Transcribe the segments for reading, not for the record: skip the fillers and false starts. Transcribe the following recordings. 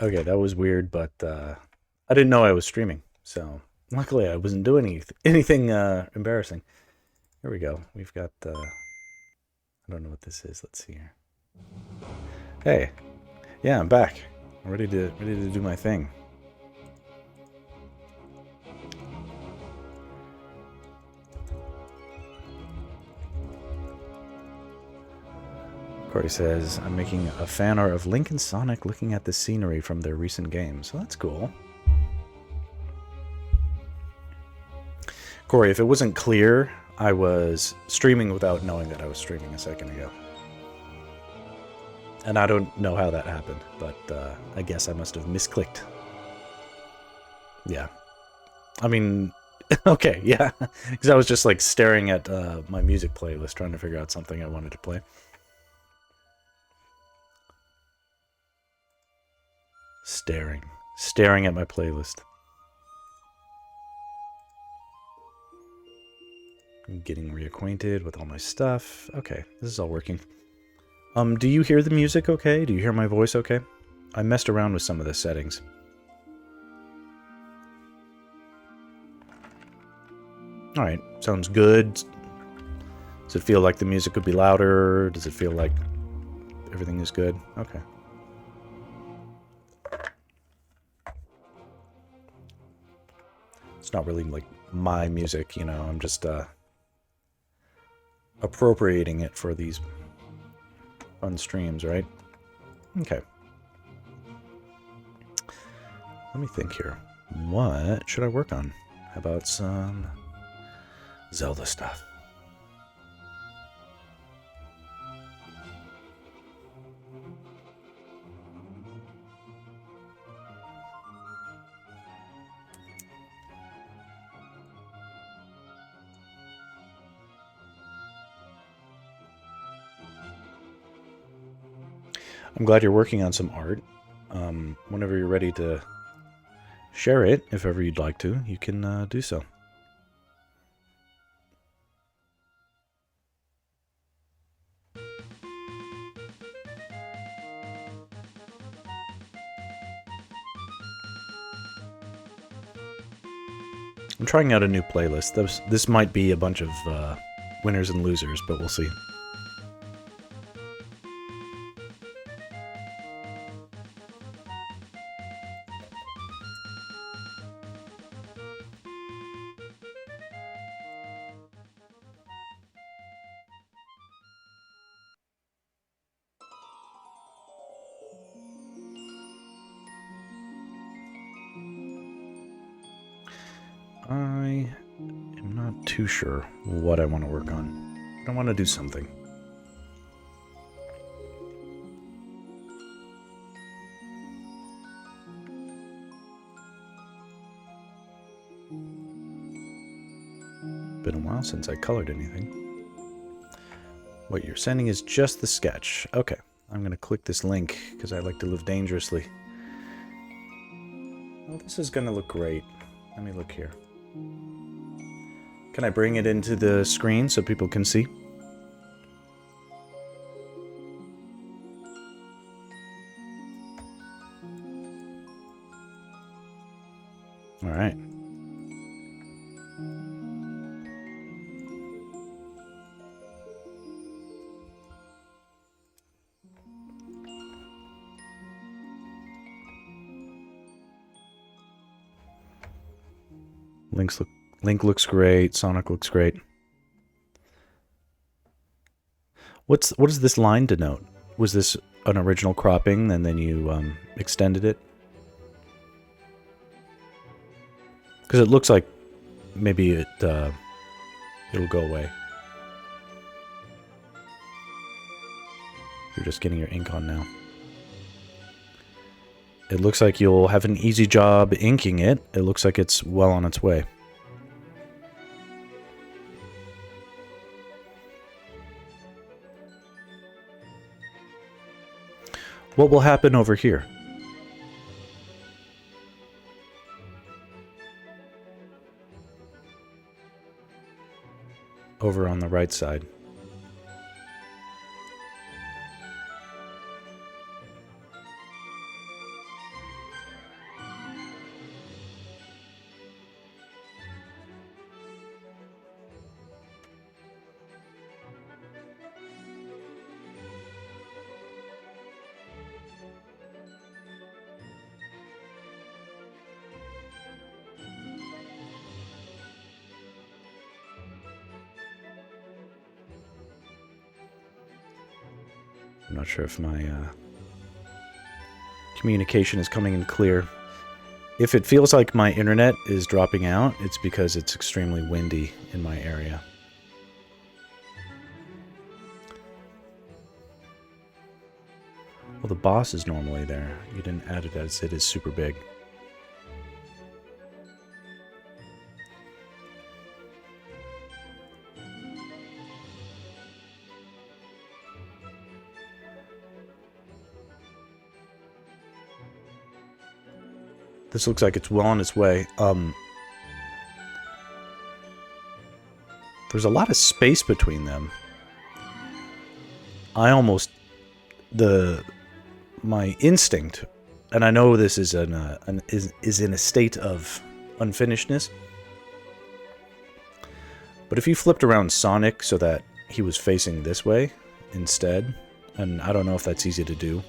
Okay, that was weird, but I didn't know I was streaming, so luckily I wasn't doing anything embarrassing. Here we go. We've got. I don't know what this is. Let's see here. Hey, yeah, I'm back. I'm ready to do my thing. Corey says, I'm making a fan art of Link and Sonic looking at the scenery from their recent games. So that's cool. Corey, if it wasn't clear, I was streaming without knowing that I was streaming a second ago. And I don't know how that happened, but I guess I must have misclicked. Yeah. I mean, okay, yeah. Because I was just like staring at my music playlist trying to figure out something I wanted to play. Staring at my playlist. I'm getting reacquainted with all my stuff. Okay, this is all working. Do you hear the music okay? Do you hear my voice okay? I messed around with some of the settings. Alright, sounds good. Does it feel like the music could be louder? Does it feel like everything is good? Okay. It's not really like my music, you know, I'm just appropriating it for these fun streams, right? Okay. Let me think here. What should I work on? How about some Zelda stuff? I'm glad you're working on some art. Whenever you're ready to share it, if ever you'd like to, you can do so. I'm trying out a new playlist. This might be a bunch of winners and losers, but we'll see. I am not too sure what I want to work on. I want to do something. Been a while since I colored anything. What you're sending is just the sketch. Okay, I'm going to click this link because I like to live dangerously. Well, this is going to look great. Let me look here. Can I bring it into the screen so people can see? All right. Link looks great. Sonic looks great. What does this line denote? Was this an original cropping and then you extended it? Because it looks like maybe it'll go away. You're just getting your ink on now. It looks like you'll have an easy job inking it. It looks like it's well on its way. What will happen over here? Over on the right side. I'm not sure if my communication is coming in clear. If it feels like my internet is dropping out, it's because it's extremely windy in my area. Well, the boss is normally there. You didn't add it as it is super big. This looks like it's well on its way. There's a lot of space between them. My instinct, and I know this is is in a state of unfinishedness, but if you flipped around Sonic so that he was facing this way instead, and I don't know if that's easy to do,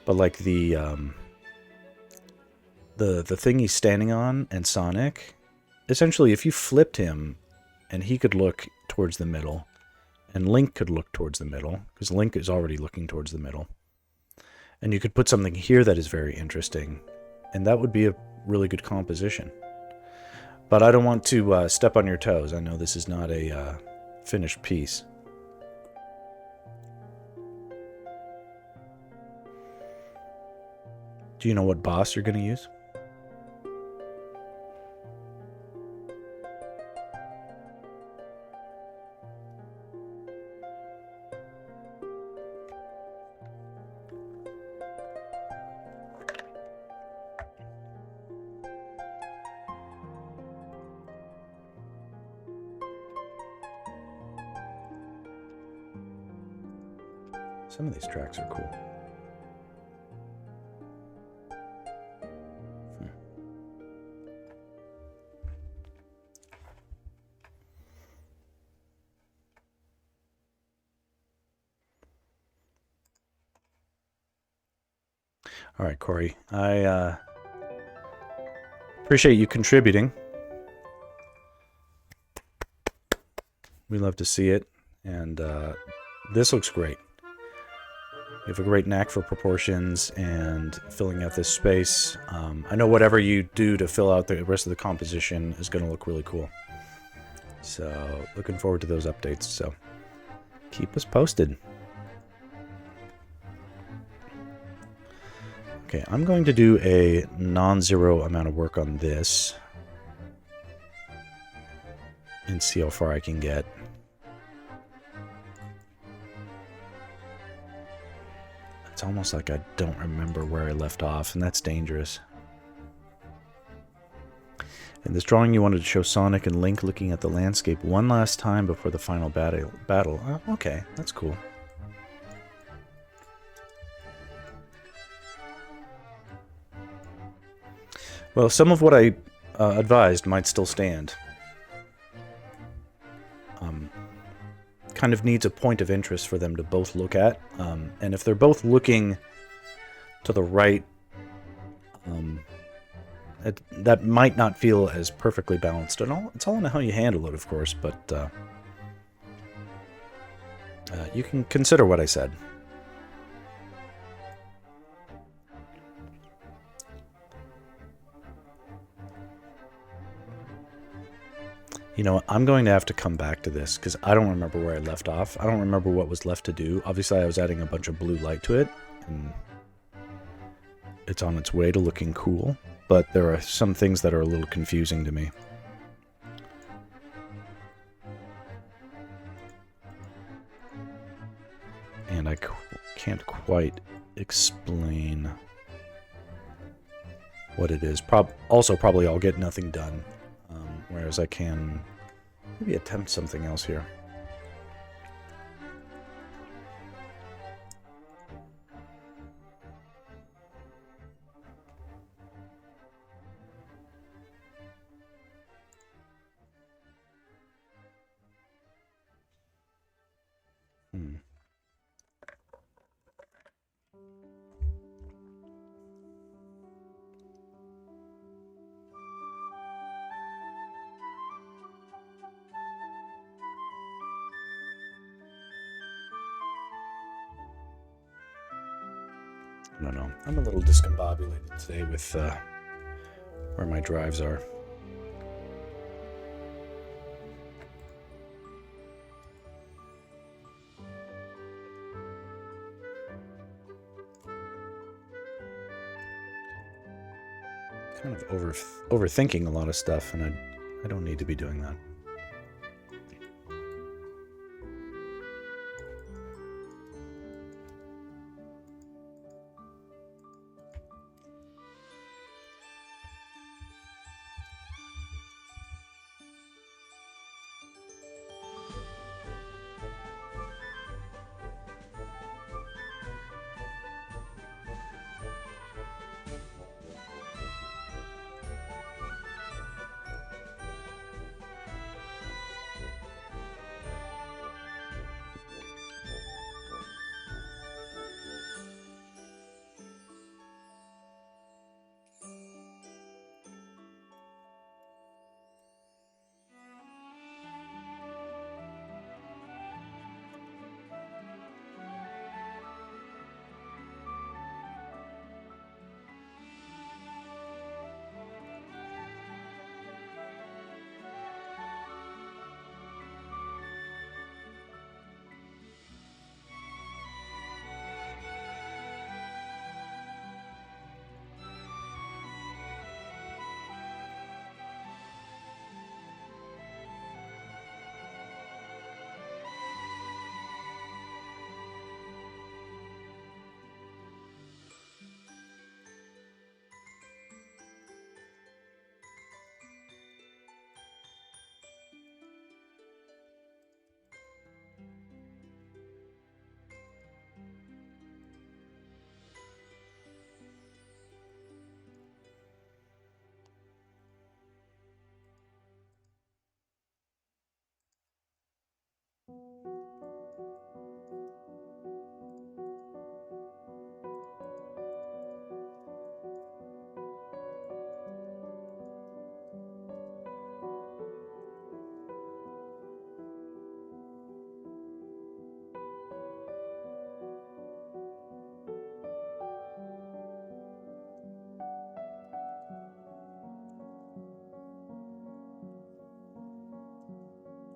but like the thing he's standing on and Sonic, essentially if you flipped him and he could look towards the middle and Link could look towards the middle, because Link is already looking towards the middle, and you could put something here that is very interesting, and that would be a really good composition. But I don't want to step on your toes. I know this is not a finished piece. Do you know what boss you're going to use? Some of these tracks are cool. All right, Corey. I appreciate you contributing. We love to see it, and this looks great. You have a great knack for proportions and filling out this space. I know whatever you do to fill out the rest of the composition is going to look really cool. So, looking forward to those updates. So, keep us posted. Okay, I'm going to do a non-zero amount of work on this and see how far I can get. It's almost like I don't remember where I left off, and that's dangerous. In this drawing, you wanted to show Sonic and Link looking at the landscape one last time before the final battle. Oh, okay, that's cool. Well, some of what I advised might still stand. Kind of needs a point of interest for them to both look at. And if they're both looking to the right, that might not feel as perfectly balanced. And it's all in how you handle it, of course, but you can consider what I said. You know, I'm going to have to come back to this because I don't remember where I left off. I don't remember what was left to do. Obviously, I was adding a bunch of blue light to it, and it's on its way to looking cool, but there are some things that are a little confusing to me. And I can't quite explain what it is. Also, probably I'll get nothing done. Whereas I can maybe attempt something else here. I don't know. I'm a little discombobulated today with where my drives are. Kind of overthinking a lot of stuff, and I don't need to be doing that.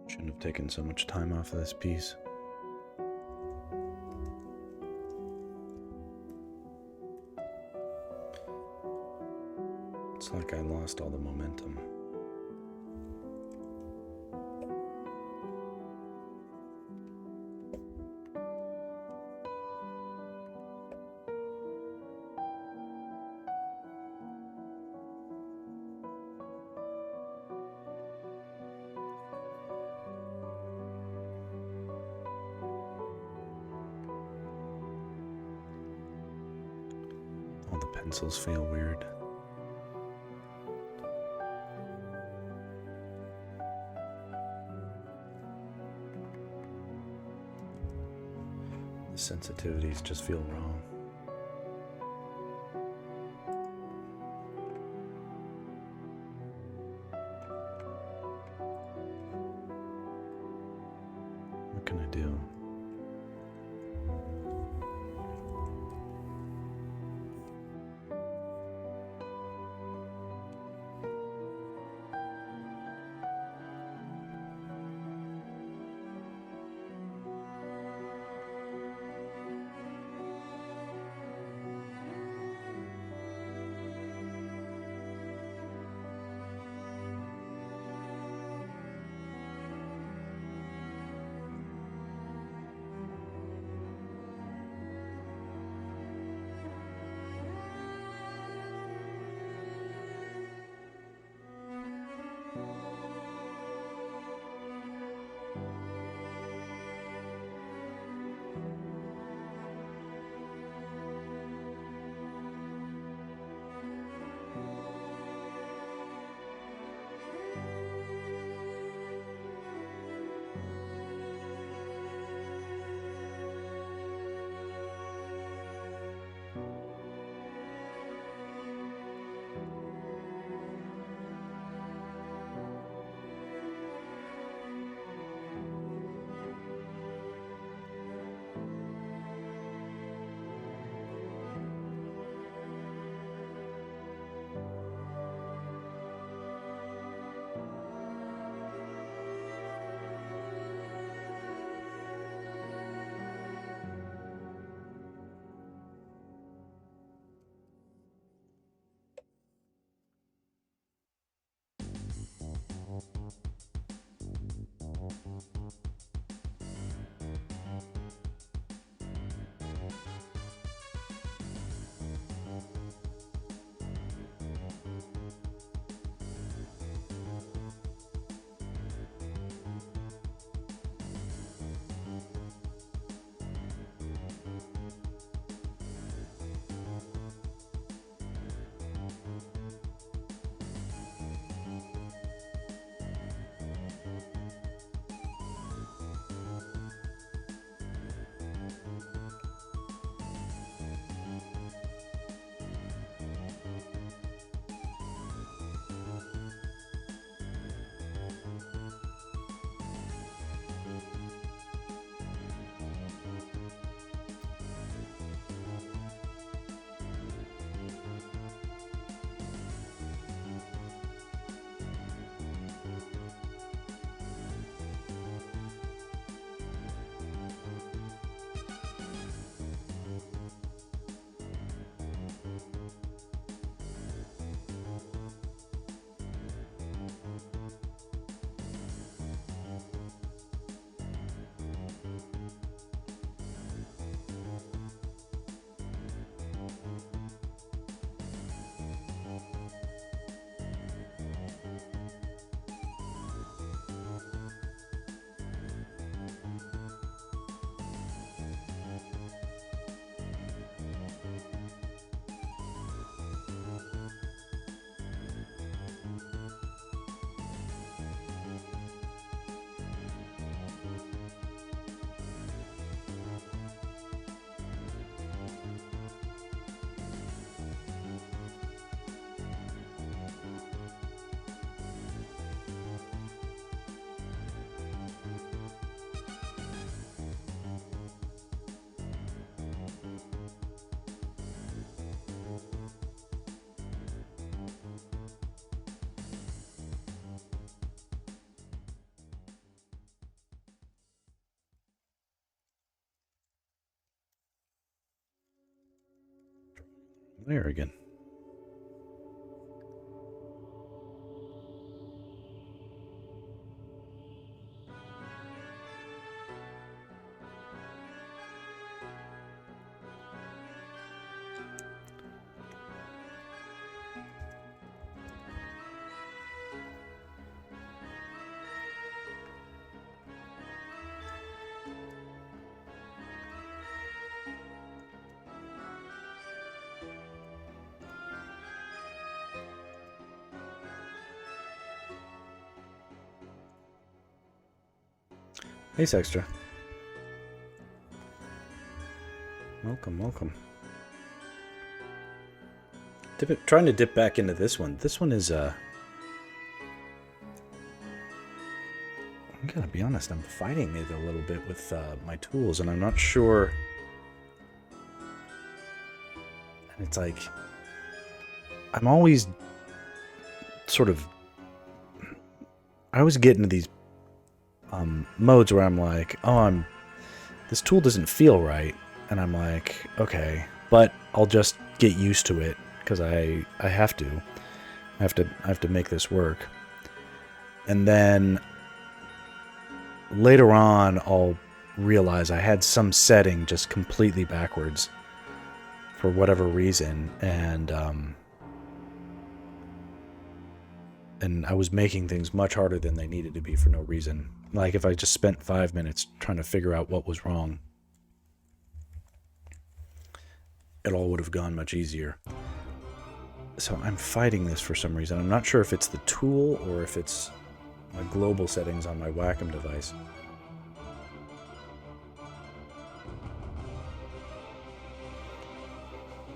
Shouldn't have taken so much time off of this piece. It's like I lost all the momentum. All the pencils feel weird. The sensitivities just feel wrong. What can I do? There again. Hey, Sextra. Welcome, welcome. Trying to dip back into this one. This one is, I gotta be honest, I'm fighting it a little bit with my tools, and I'm not sure. And it's like, I'm always sort of, I always get into these modes where I'm like, oh, this tool doesn't feel right, and I'm like, okay, but I'll just get used to it because I have to. I have to make this work. And then later on, I'll realize I had some setting just completely backwards for whatever reason, and I was making things much harder than they needed to be for no reason. Like if I just spent 5 minutes trying to figure out what was wrong, it all would have gone much easier. So I'm fighting this for some reason. I'm not sure if it's the tool or if it's my global settings on my Wacom device.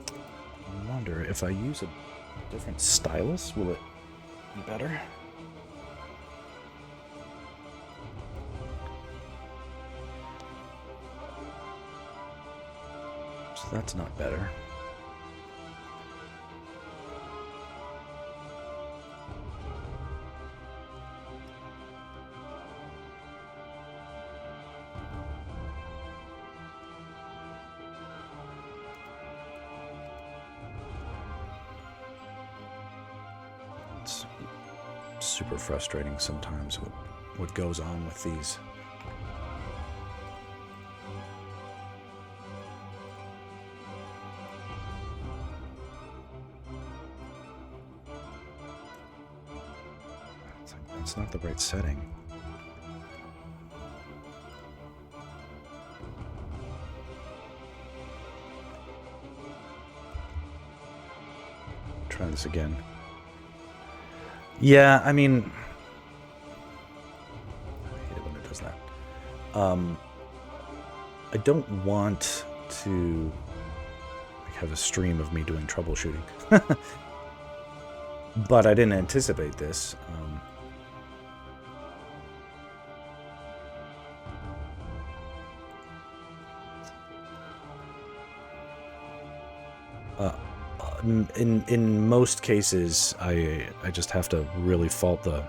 I wonder if I use a different stylus, will it be better? So that's not better. It's super frustrating sometimes what goes on with these. It's not the right setting. Try this again. Yeah, I mean, I hate it when it does that. I don't want to have a stream of me doing troubleshooting, but I didn't anticipate this. In most cases, I just have to really fault the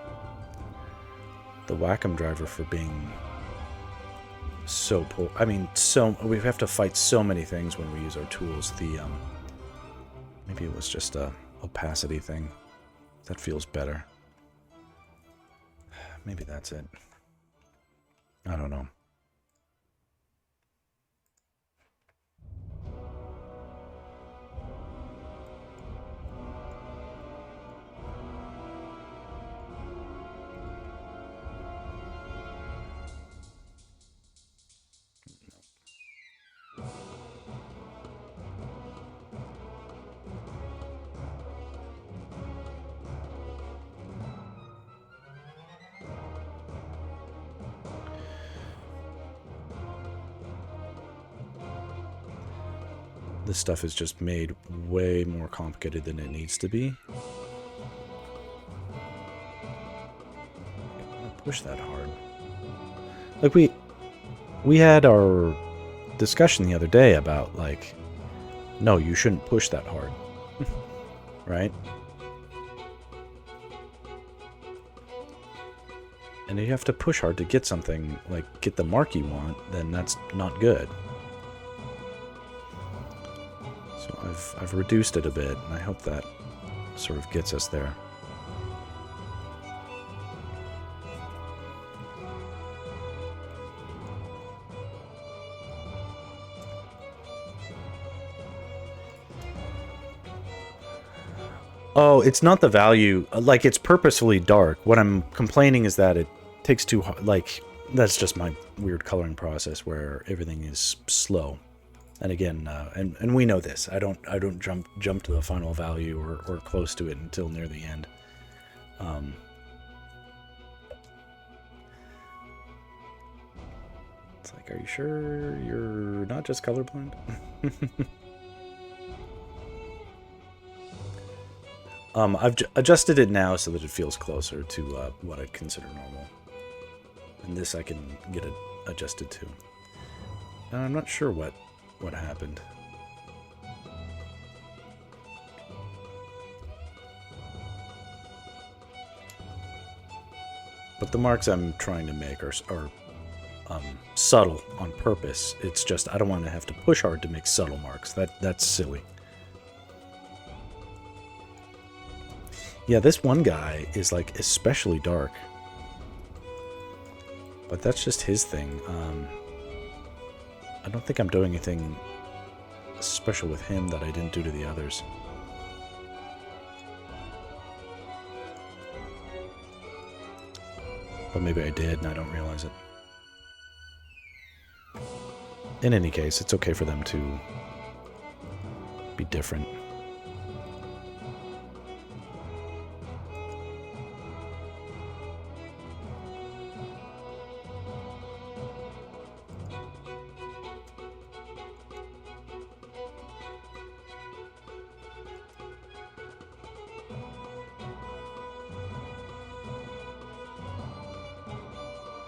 Wacom driver for being so poor. I mean, we have to fight so many things when we use our tools. Maybe it was just a opacity thing. That feels better. Maybe that's it. I don't know. This stuff is just made way more complicated than it needs to be. Push that hard. Like we had our discussion the other day about like, no, you shouldn't push that hard, right? And if you have to push hard to get something, like get the mark you want, then that's not good. So I've reduced it a bit, and I hope that sort of gets us there. Oh, it's not the value. Like, it's purposefully dark. What I'm complaining is that it takes too hard. Like, that's just my weird coloring process where everything is slow. And again, and we know this. I don't jump to the final value or close to it until near the end. It's like, are you sure you're not just colorblind? I've adjusted it now so that it feels closer to what I'd consider normal. And this I can get it adjusted to. And I'm not sure what happened. But the marks I'm trying to make are subtle on purpose. It's just I don't want to have to push hard to make subtle marks. That's silly. Yeah, this one guy is like especially dark. But that's just his thing. I don't think I'm doing anything special with him that I didn't do to the others. But maybe I did and I don't realize it. In any case, it's okay for them to be different.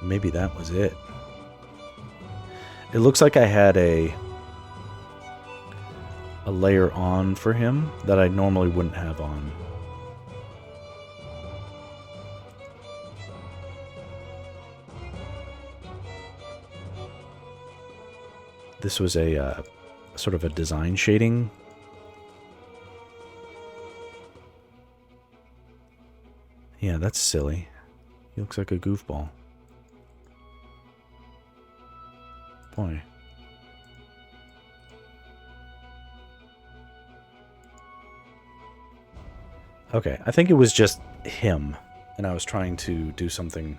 Maybe that was it. It looks like I had a layer on for him that I normally wouldn't have on. This was a sort of a design shading. Yeah, that's silly. He looks like a goofball. Boy. Okay, I think it was just him, and I was trying to do something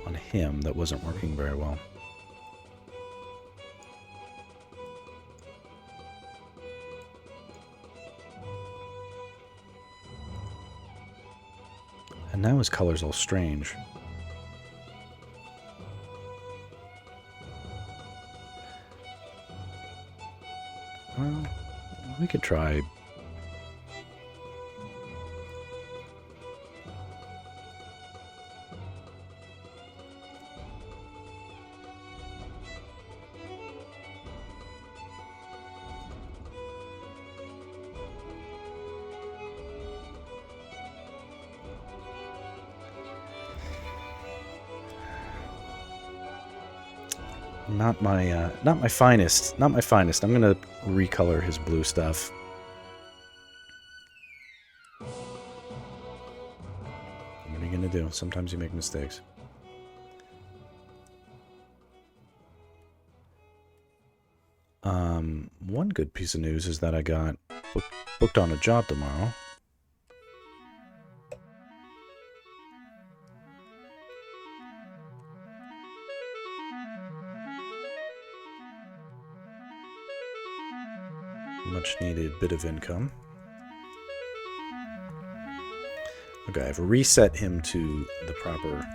on him that wasn't working very well. And now his color's all strange. Well, we could try. Not my finest. Not my finest. I'm gonna recolor his blue stuff. What are you gonna do? Sometimes you make mistakes. One good piece of news is that I got booked on a job tomorrow. Much needed bit of income. Okay, I've reset him to the proper...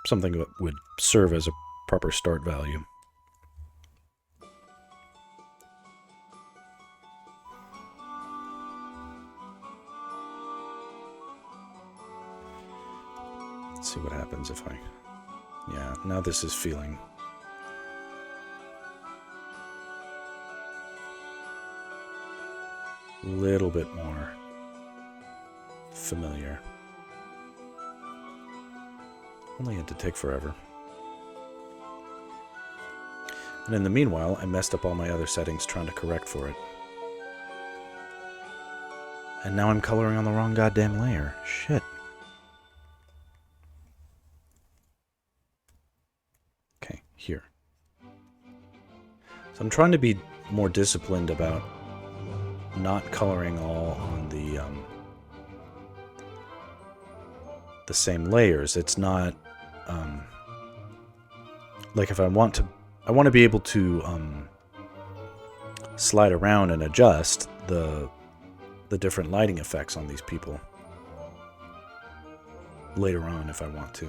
something that would serve as a proper start value. Let's see what happens if I... Yeah, now this is feeling... little bit more familiar. Only had to take forever. And in the meanwhile, I messed up all my other settings trying to correct for it. And now I'm coloring on the wrong goddamn layer. Shit. Okay, here. So I'm trying to be more disciplined about not coloring all on the same layers. It's not like if I want to be able to slide around and adjust the different lighting effects on these people later on if I want to.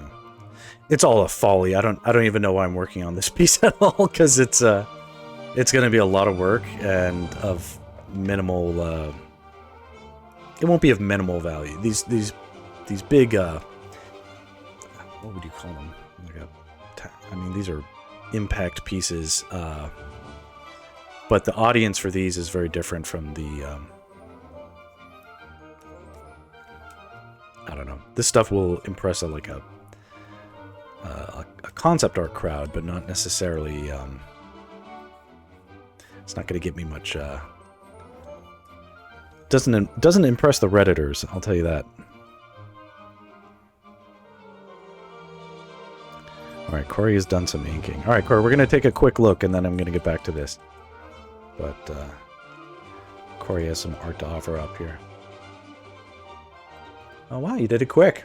It's all a folly. I don't even know why I'm working on this piece at all, because it's going to be a lot of work and of minimal. It won't be of minimal value. These big. What would you call them? I mean, these are impact pieces. But the audience for these is very different from the. I don't know. This stuff will impress a concept art crowd, but not necessarily. It's not going to get me much. Doesn't impress the Redditors. I'll tell you that. All right, Corey has done some inking. All right, Corey, we're going to take a quick look, and then I'm going to get back to this. But Corey has some art to offer up here. Oh, wow, you did it quick.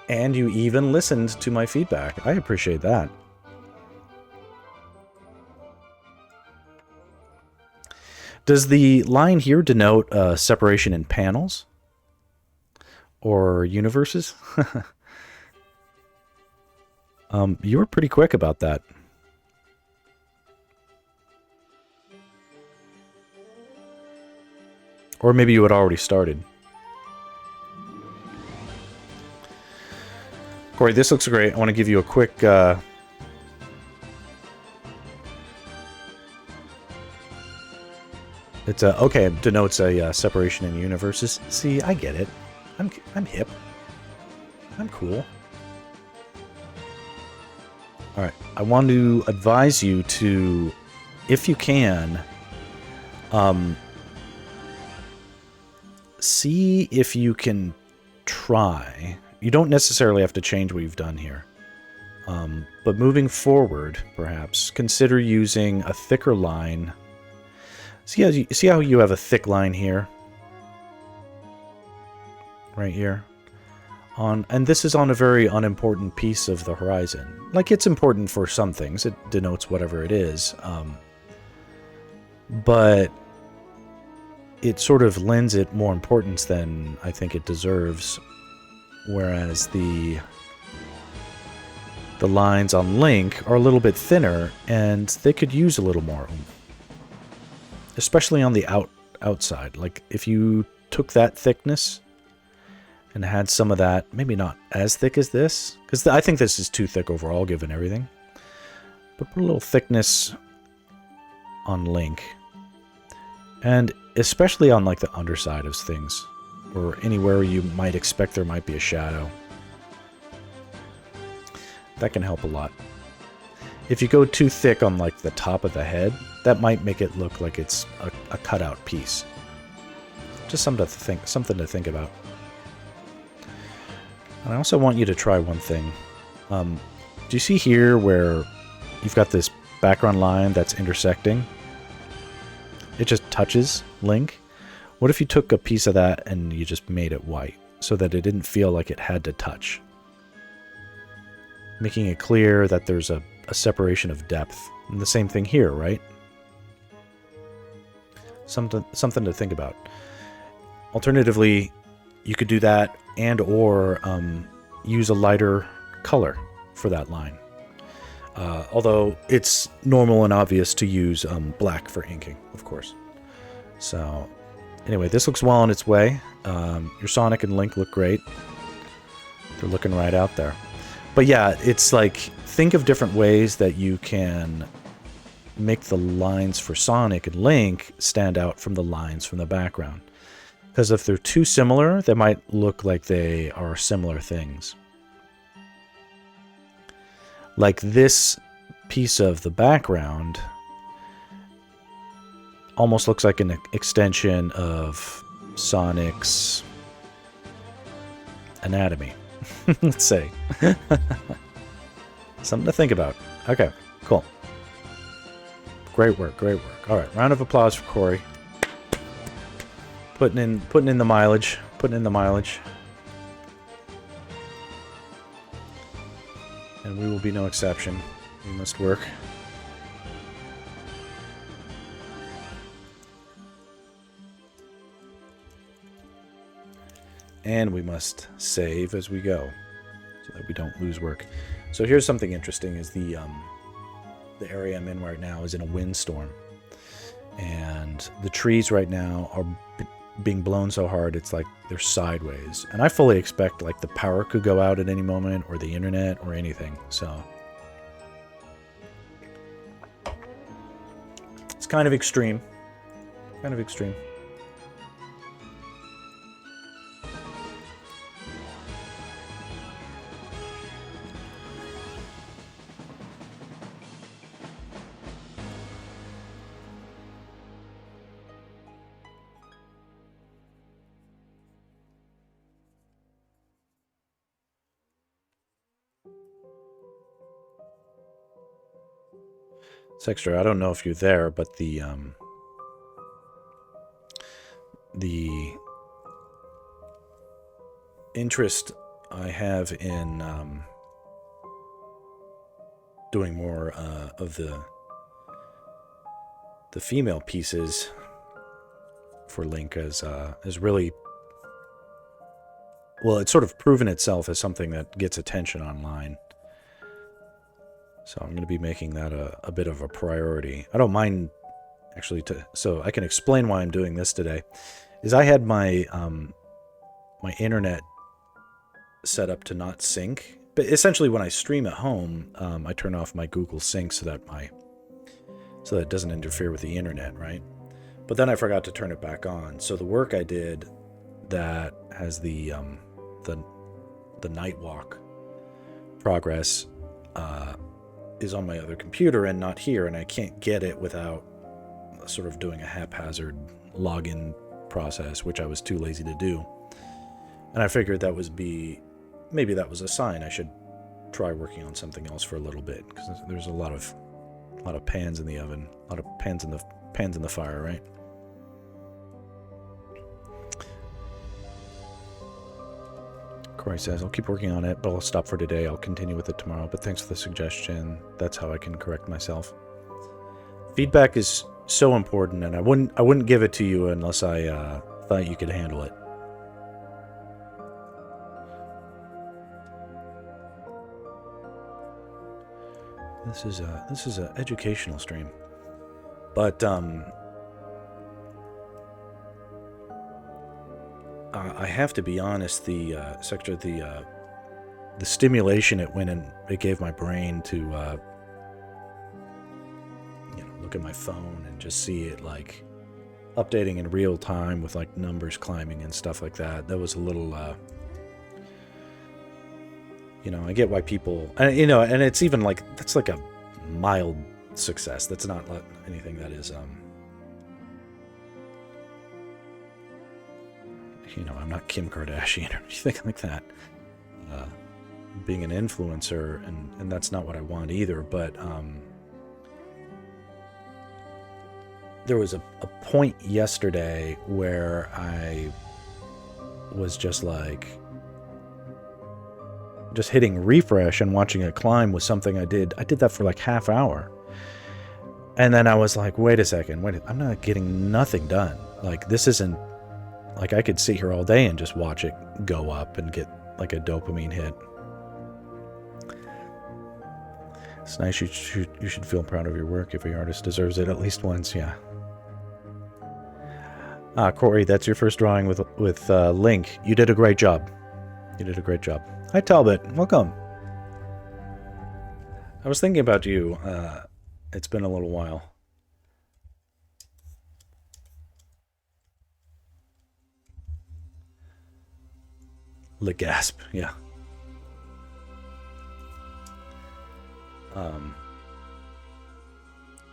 And you even listened to my feedback. I appreciate that. Does the line here denote separation in panels? Or universes? You were pretty quick about that. Or maybe you had already started. Corey, this looks great. I want to give you a quick... It's a... Okay, it denotes a separation in universes. See, I get it. I'm hip. I'm cool. Alright, I want to advise you to, if you can, see if you can try. You don't necessarily have to change what you've done here. But moving forward, perhaps, consider using a thicker line. See how you have a thick line here? Right here? And this is on a very unimportant piece of the horizon. Like, it's important for some things. It denotes whatever it is. But it sort of lends it more importance than I think it deserves. Whereas the lines on Link are a little bit thinner, and they could use a little more. Especially on the outside. Like, if you took that thickness and had some of that, maybe not as thick as this, because I think this is too thick overall given everything, but put a little thickness on Link, and especially on like the underside of things, or anywhere you might expect there might be a shadow. That can help a lot. If you go too thick on like the top of the head, that might make it look like it's a cutout piece. Just something to think about. And I also want you to try one thing. Do you see here where you've got this background line that's intersecting? It just touches Link. What if you took a piece of that and you just made it white so that it didn't feel like it had to touch? Making it clear that there's a separation of depth. And the same thing here, right? Something to think about. Alternatively, you could do that and or use a lighter color for that line. Although it's normal and obvious to use black for inking, of course. So anyway, this looks well on its way. Your Sonic and Link look great. They're looking right out there. But yeah, it's like, think of different ways that you can make the lines for Sonic and Link stand out from the lines from the background. Because if they're too similar, they might look like they are similar things. Like this piece of the background almost looks like an extension of Sonic's anatomy. Let's say. Something to think about. Okay, cool. Great work, great work. All right, round of applause for Corey. Putting in the mileage. And we will be no exception. We must work. And we must save as we go, so that we don't lose work. So here's something interesting: is the area I'm in right now is in a windstorm, and the trees right now are being blown so hard it's like they're sideways. And I fully expect like the power could go out at any moment, or the internet, or anything. So it's kind of extreme. Kind of extreme. Sexter, I don't know if you're there, but the interest I have in doing more of the female pieces for Link is really, well, it's sort of proven itself as something that gets attention online. So I'm going to be making that a bit of a priority. I don't mind, actually, so I can explain why I'm doing this today. Is I had my my internet set up to not sync, but essentially when I stream at home, I turn off my Google Sync so that it doesn't interfere with the internet, right? But then I forgot to turn it back on. So the work I did that has the night walk progress is on my other computer and not here, and I can't get it without sort of doing a haphazard login process, which I was too lazy to do. And I figured maybe that was a sign I should try working on something else for a little bit, because there's a lot of pans in the oven, a lot of pans in the fire, right? Corey says, I'll keep working on it, but I'll stop for today. I'll continue with it tomorrow, but thanks for the suggestion. That's how I can correct myself. Feedback is so important, and I wouldn't give it to you unless I thought you could handle it. This is a educational stream, but I have to be honest. The stimulation it gave my brain to look at my phone and just see it like updating in real time with like numbers climbing and stuff like that. That was a little. I get why people, and it's even like, that's like a mild success. That's not anything that is, I'm not Kim Kardashian or anything like that. Being an influencer, and that's not what I want either, but there was a point yesterday where I was just hitting refresh and watching it climb was something I did. I did that for like half hour. And then I was like, wait a second, I'm not getting nothing done. Like, this isn't, like, I could sit here all day and just watch it go up and get like a dopamine hit. It's nice. You should feel proud of your work. Every artist deserves it at least once, yeah. Corey, that's your first drawing with Link. You did a great job. Hi, Talbot. Welcome. I was thinking about you. It's been a little while. Gasp, yeah.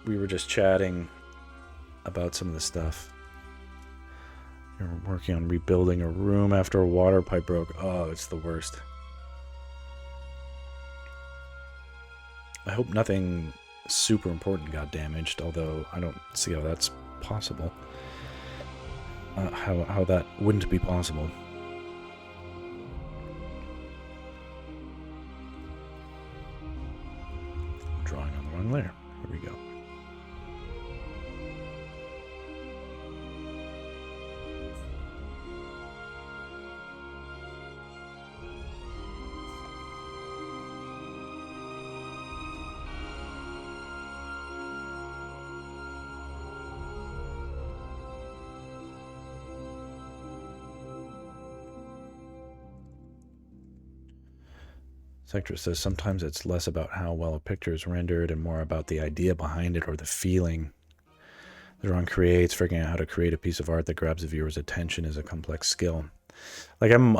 we were just chatting about some of the stuff. You're working on rebuilding a room after a water pipe broke. Oh, it's the worst. I hope nothing super important got damaged, although I don't see how that's possible. How that wouldn't be possible. Drawing on the wrong layer. Here we go. Sector says sometimes it's less about how well a picture is rendered and more about the idea behind it or the feeling the drawing creates. Figuring out how to create a piece of art that grabs a viewer's attention is a complex skill. Like I'm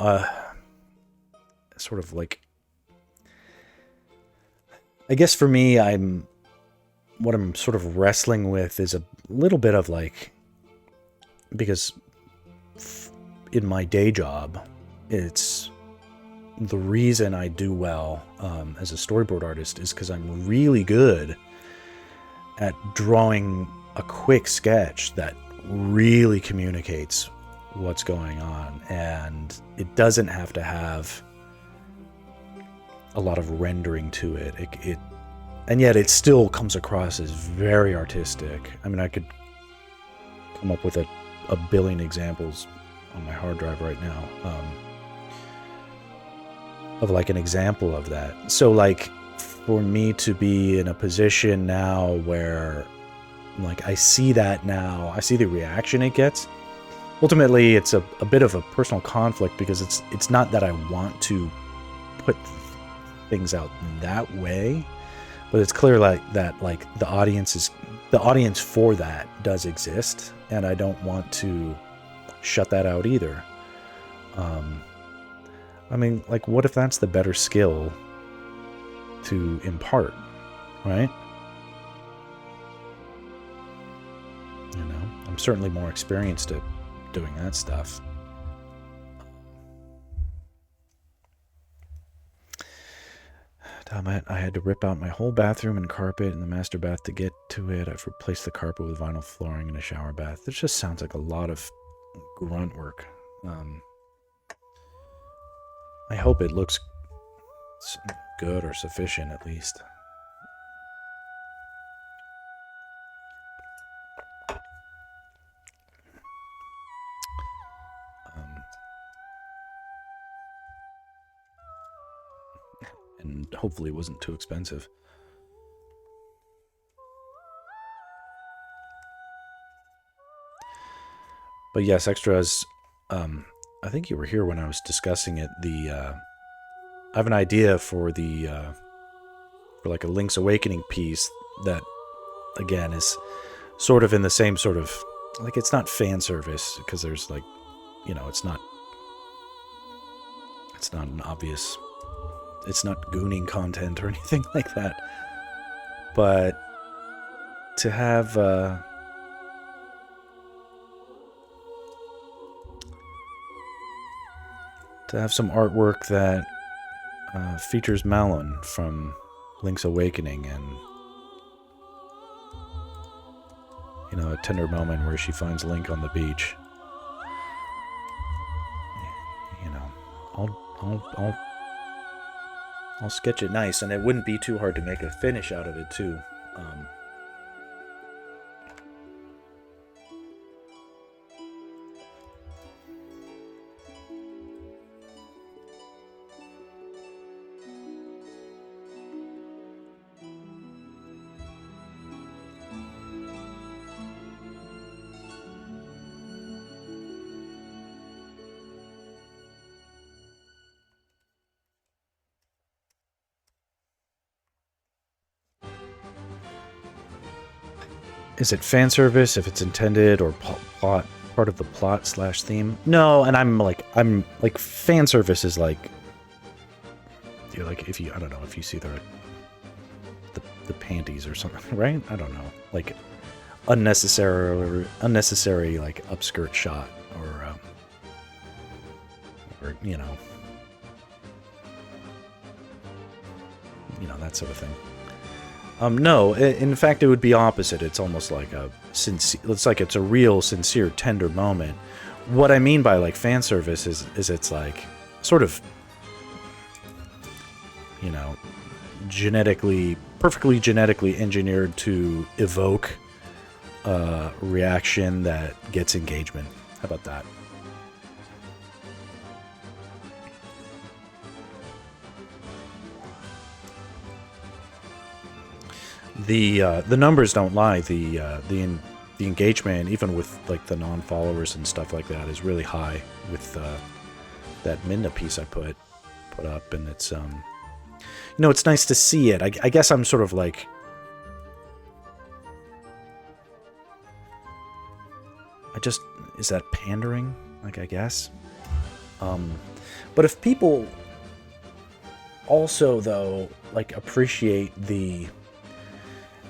sort of like, I guess for me, what I'm sort of wrestling with is a little bit of like, because in my day job, it's the reason I do well as a storyboard artist is because I'm really good at drawing a quick sketch that really communicates what's going on, and it doesn't have to have a lot of rendering to it. And yet it still comes across as very artistic. I mean, I could come up with a billion examples on my hard drive right now. Of like an example of that. So like for me to be in a position now where like I see that now, I see the reaction it gets. Ultimately, it's a bit of a personal conflict because it's not that I want to put things out that way, but it's clear like that like the audience for that does exist, and I don't want to shut that out either. I mean, like, what if that's the better skill to impart, right? You know, I'm certainly more experienced at doing that stuff. Damn it, I had to rip out my whole bathroom and carpet and the master bath to get to it. I've replaced the carpet with vinyl flooring and a shower bath. This just sounds like a lot of grunt work. I hope it looks good or sufficient, at least. And hopefully it wasn't too expensive. But yes, extras. I think you were here when I was discussing it. I have an idea for for like a Link's Awakening piece that, again, is sort of in the same sort of, like, it's not fan service because there's like, you know, it's not an obvious, it's not gooning content or anything like that. But to have some artwork that features Malon from Link's Awakening, and you know, a tender moment where she finds Link on the beach. You know, I'll sketch it nice, and it wouldn't be too hard to make a finish out of it too. Is it fan service if it's intended, or plot, part of the plot / theme? No, and I'm like fan service is like, you're like, if you, I don't know if you see the panties or something, right? I don't know. like unnecessary like upskirt shot or you know, that sort of thing. No, in fact, it would be opposite. It's almost like it's a real, sincere, tender moment. What I mean by like fan service is it's like sort of, you know, perfectly genetically engineered to evoke a reaction that gets engagement. How about that? The numbers don't lie. The engagement, even with like the non-followers and stuff like that, is really high with that Midna piece I put up, and it's it's nice to see it. I guess I'm sort of like, is that pandering? Like, I guess. But if people also though like appreciate the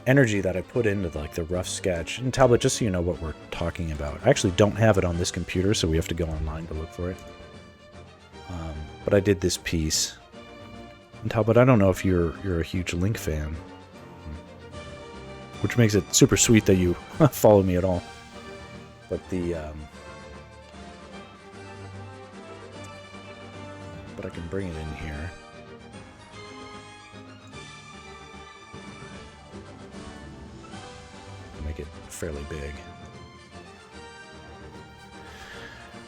energy that I put into like the rough sketch, and Talbot, just so you know what we're talking about, I actually don't have it on this computer, so we have to go online to look for it. But I did this piece, and Talbot, I don't know if you're a huge Link fan, which makes it super sweet that you follow me at all. But but I can bring it in here. Make it fairly big.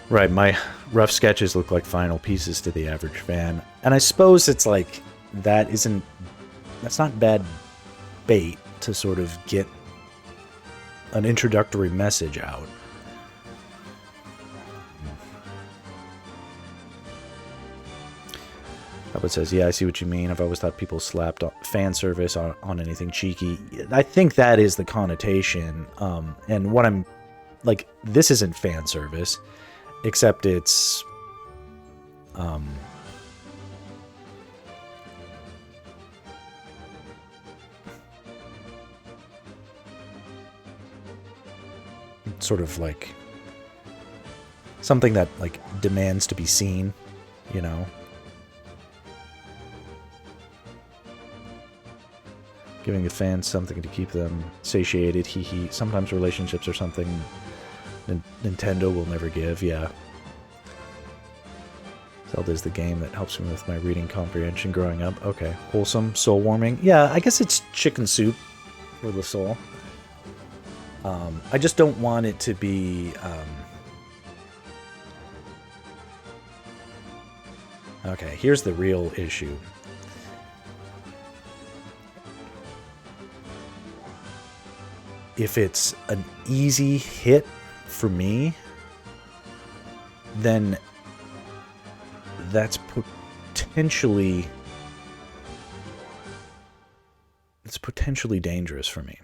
Right, my rough sketches look like final pieces to the average fan. And I suppose it's like, that's not bad bait to sort of get an introductory message out. It says, yeah, I see what you mean. I've always thought people slapped fan service on anything cheeky. I think that is the connotation. And what I'm like, this isn't fan service, except it's sort of like something that like demands to be seen, you know. Giving the fans something to keep them satiated, hee hee. Sometimes relationships are something Nintendo will never give, yeah. Zelda's the game that helps me with my reading comprehension growing up. Okay, wholesome, soul-warming. Yeah, I guess it's chicken soup for the soul. I just don't want it to be... Okay, here's the real issue. If it's an easy hit for me, then that's potentially dangerous for me.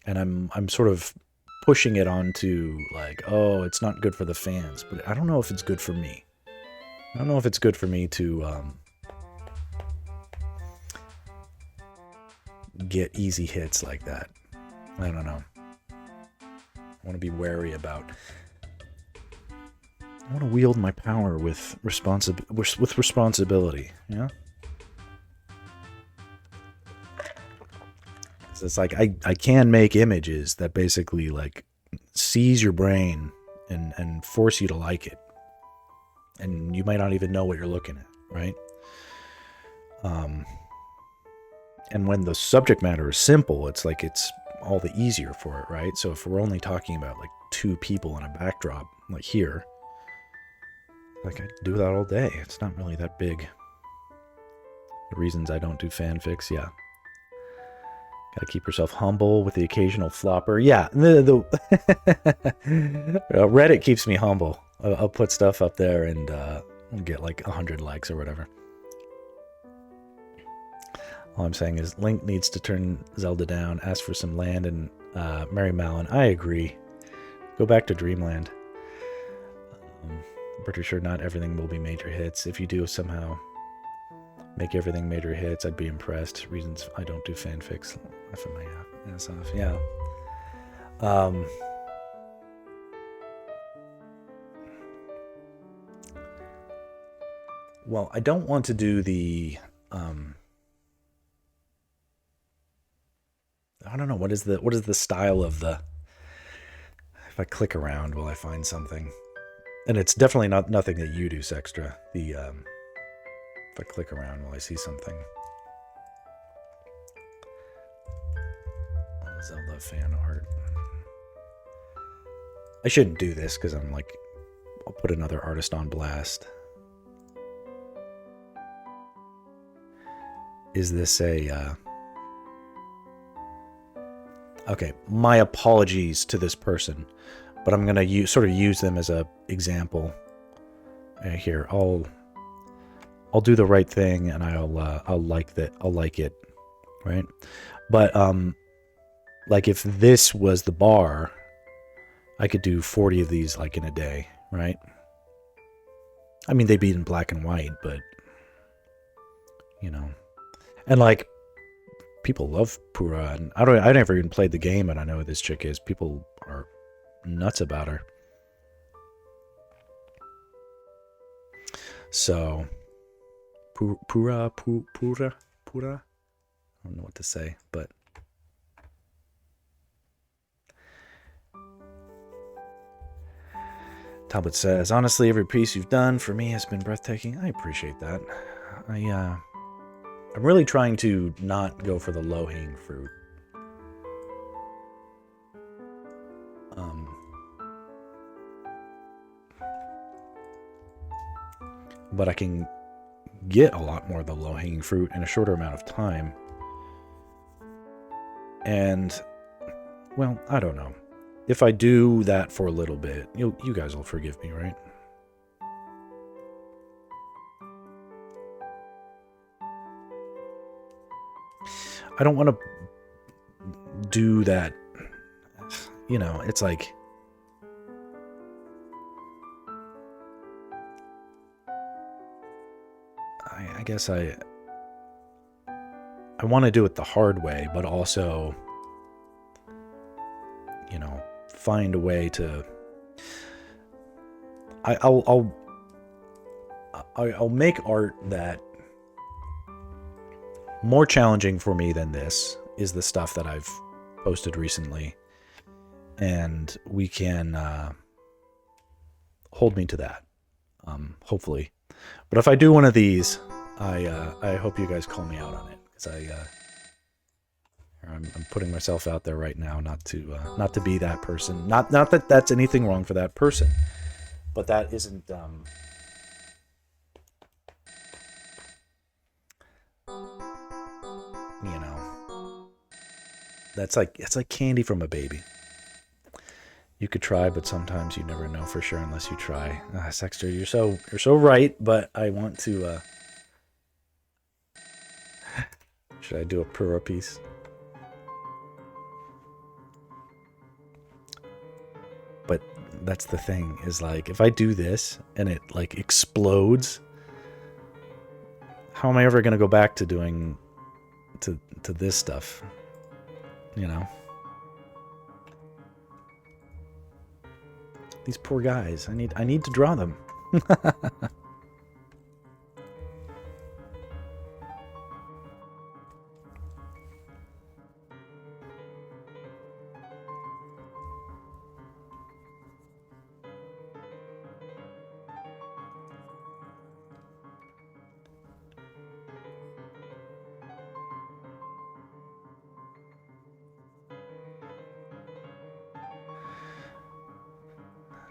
And I'm sort of pushing it onto like, oh, it's not good for the fans, but I don't know if it's good for me. I don't know if it's good for me to get easy hits like that. I don't know. I want to be wary about. I want to wield my power with responsibility. Yeah. So it's like I can make images that basically like seize your brain and force you to like it, and you might not even know what you're looking at, right? And when the subject matter is simple, it's like it's all the easier for it, right? So if we're only talking about like two people in a backdrop, like here, like I do that all day. It's not really that big. The reasons I don't do fanfics, yeah. Gotta keep yourself humble with the occasional flopper. Yeah, Reddit keeps me humble. I'll put stuff up there and get like 100 likes or whatever. All I'm saying is Link needs to turn Zelda down, ask for some land, and marry Malon. I agree. Go back to Dreamland. I'm pretty sure not everything will be major hits. If you do somehow Make everything major hits. I'd be impressed. Reasons I don't do fanfics. Laughing my ass off. Yeah. Well, I don't want to do the. I don't know what is the style of the. If I click around, will I find something? And it's definitely nothing that you do, Sextra. The if I click around, will I see something? Oh, Zelda fan art. I shouldn't do this because I'm like, I'll put another artist on blast. Is this a? Okay, my apologies to this person, but I'm gonna use them as a example. Here, I'll do the right thing, and I'll like that. I'll like it, right? But like if this was the bar, I could do 40 of these like in a day, right? I mean, they'd be in black and white, but you know, and like. People love Pura, and I never even played the game, and I know who this chick is. People are nuts about her. So, Pura. I don't know what to say, but Talbot says, honestly, every piece you've done for me has been breathtaking. I appreciate that. I'm really trying to not go for the low-hanging fruit. But I can get a lot more of the low-hanging fruit in a shorter amount of time. And, well, I don't know. If I do that for a little bit, you guys will forgive me, right? I don't want to do that. You know, it's like I guess I want to do it the hard way, but also, you know, find a way to. I'll make art that. More challenging for me than this is the stuff that I've posted recently, and we can hold me to that, hopefully. But if I do one of these, I hope you guys call me out on it, because I'm putting myself out there right now, not to be that person. Not that that's anything wrong for that person, but that isn't. You know, it's like candy from a baby. You could try, but sometimes you never know for sure unless you try. Sexter, you're so right, but I want to. Should I do a Pura piece? But that's the thing, is like if I do this and it like explodes, how am I ever gonna go back to doing? To this stuff, you know. These poor guys. I need to draw them.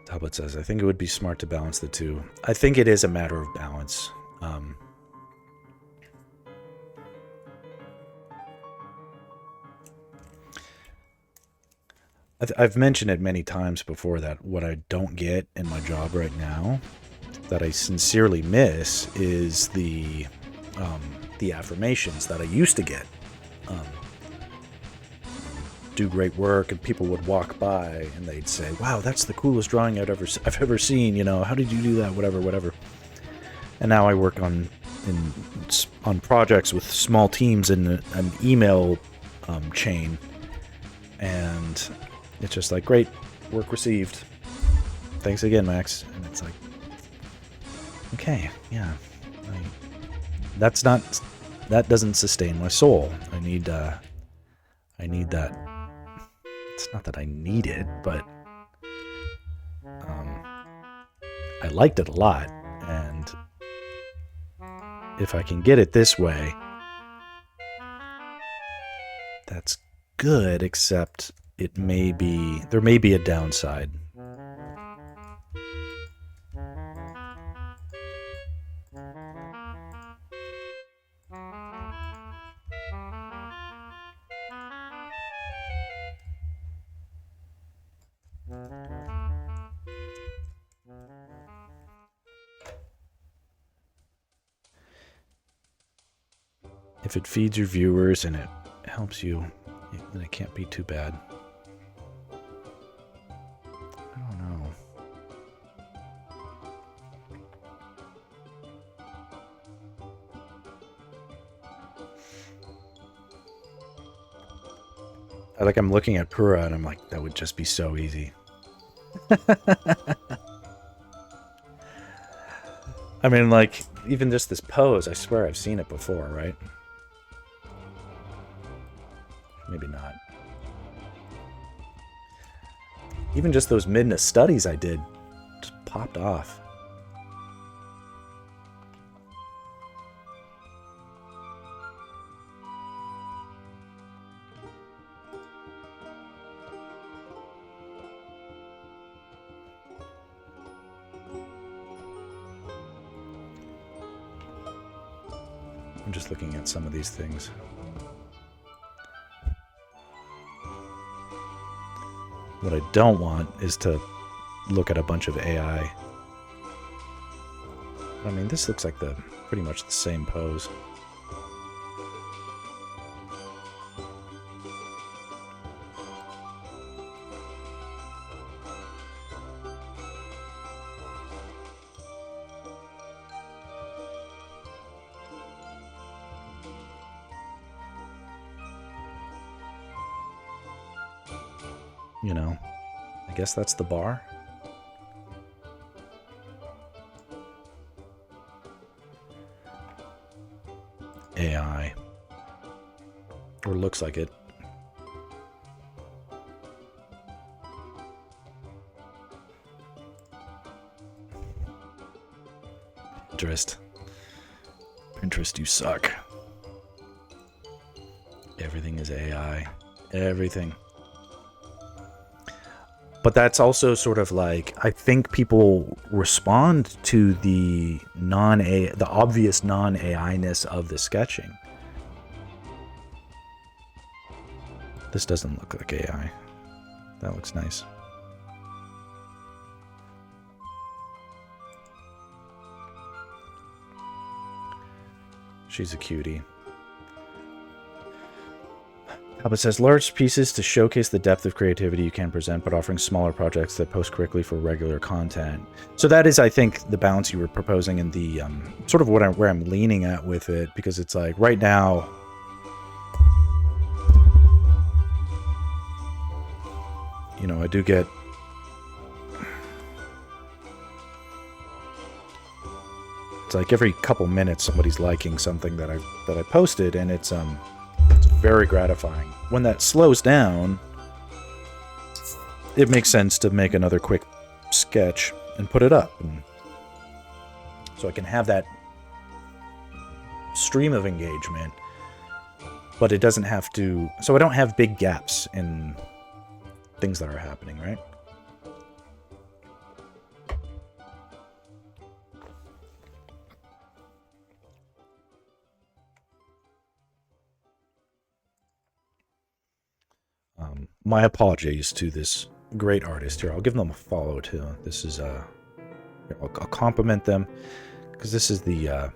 Talbot says, I think it would be smart to balance the two. I think it is a matter of balance. I've mentioned it many times before that what I don't get in my job right now, that I sincerely miss, is the affirmations that I used to get. Do great work, and people would walk by and they'd say, wow, that's the coolest drawing I've ever seen, you know, how did you do that, whatever. And now I work on on projects with small teams in an email chain, and it's just like, great, work received. Thanks again, Max. And it's like, okay, yeah, that doesn't sustain my soul. I need that. It's not that I need it, but I liked it a lot, and if I can get it this way, that's good, except there may be a downside. If it feeds your viewers and it helps you, then it can't be too bad. I don't know. I'm looking at Pura and I'm like, that would just be so easy. I mean, like, even just this pose, I swear I've seen it before, right? Maybe not. Even just those Midna studies I did just popped off. I'm just looking at some of these things. What I don't want is to look at a bunch of AI. I mean, this looks like pretty much the same pose. You know, I guess that's the bar. AI. Or looks like it. Pinterest, you suck. Everything is AI. Everything. But that's also sort of like, I think people respond to the obvious non-AI-ness of the sketching. This doesn't look like AI. That looks nice. She's a cutie. It says, large pieces to showcase the depth of creativity you can present, but offering smaller projects that post quickly for regular content. So that is, I think, the balance you were proposing in the sort of where I'm leaning at with it, because it's like right now, you know, I do get it's like every couple minutes somebody's liking something that I posted, and it's very gratifying. When that slows down, it makes sense to make another quick sketch and put it up, and so I can have that stream of engagement, but it doesn't have to, so I don't have big gaps in things that are happening, right? My apologies to this great artist here. I'll give them a follow too. This is I'll compliment them, because this is the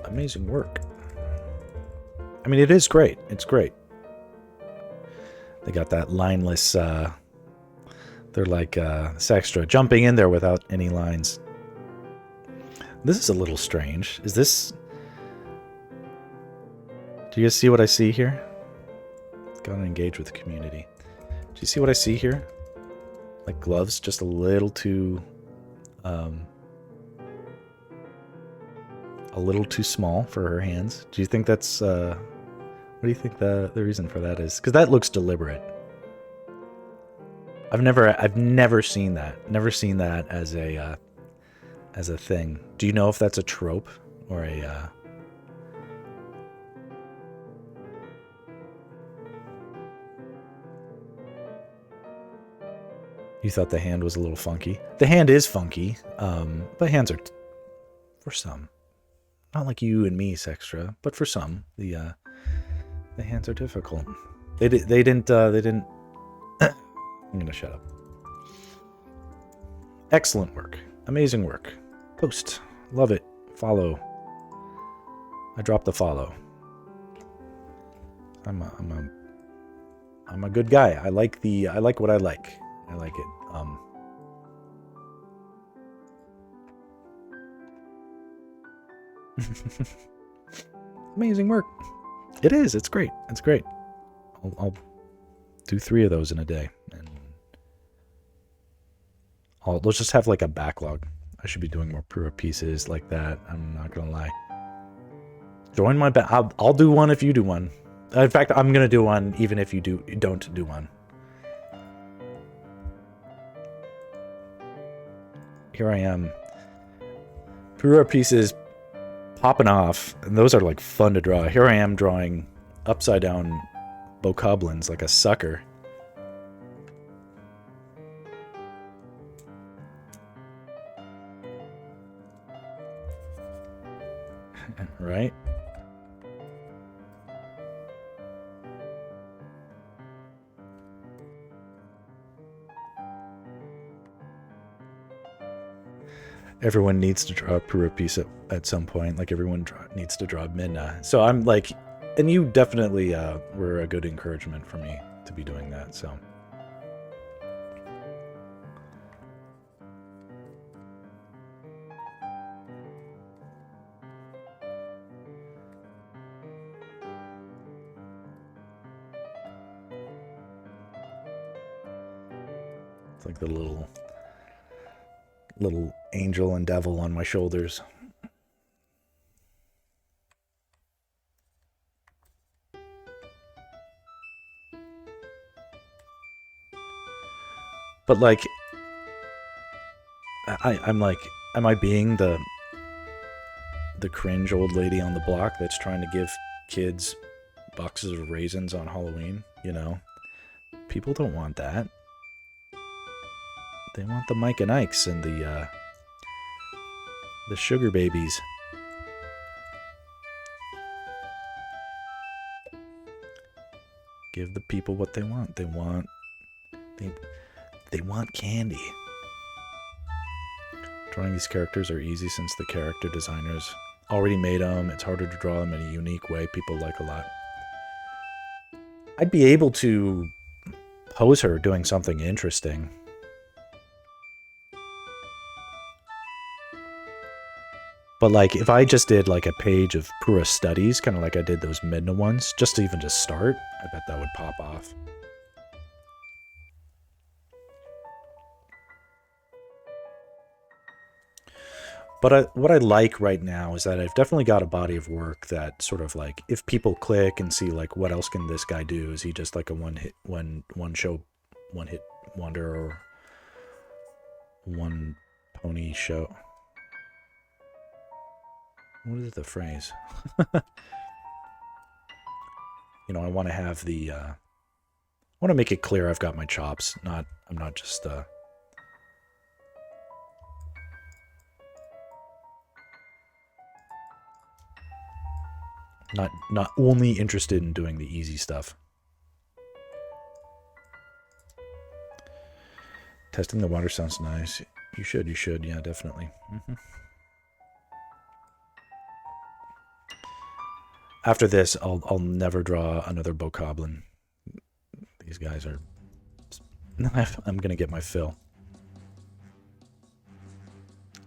amazing work. I mean, it is great. It's great. They got that lineless. They're like Sextra jumping in there without any lines. This is a little strange. Is this... Do you guys see what I see here? Gotta engage with the community. Do you see what I see here? Like gloves, just a little too... a little too small for her hands. Do you think that's... what do you think the reason for that is? Because that looks deliberate. I've never seen that. Never seen that as a thing. Do you know if that's a trope or a You thought the hand was a little funky. The hand is funky, but hands are for some. Not like you and me, Sextra, but for some, the hands are difficult. They didn't I'm gonna shut up. Excellent work. Amazing work. Post. Love it. Follow. I dropped the follow. I'm a good guy. I like what I like. I like it. Amazing work. It is. It's great. It's great. I'll do 3 of those in a day, and let's just have like a backlog. I should be doing more Pura pieces like that. I'm not gonna lie. Join my I'll do one if you do one. In fact, I'm gonna do one even if you don't do one. Here I am. Pura pieces popping off, and those are like fun to draw. Here I am drawing upside down Bokoblins like a sucker. Right? Everyone needs to draw a Pura piece at some point. Like everyone needs to draw Minna. So I'm like, and you definitely were a good encouragement for me to be doing that. So. It's like the little angel and devil on my shoulders. But like, I'm like, am I being the cringe old lady on the block that's trying to give kids boxes of raisins on Halloween? You know, people don't want that. They want the Mike and Ikes and the sugar babies. Give the people what they want. They want candy. Drawing these characters are easy since the character designers already made them. It's harder to draw them in a unique way people like a lot. I'd be able to pose her doing something interesting. But like, if I just did like a page of Pura studies, kind of like I did those Midna ones, just to even just start, I bet that would pop off. But what I like right now is that I've definitely got a body of work that sort of like, if people click and see like, what else can this guy do? Is he just like a one hit wonder or one pony show? What is the phrase? You know, I want to have the, I want to make it clear I've got my chops. I'm not just, not only interested in doing the easy stuff. Testing the water sounds nice. You should, yeah, definitely. After this, I'll never draw another Bokoblin. These guys are... I'm gonna get my fill.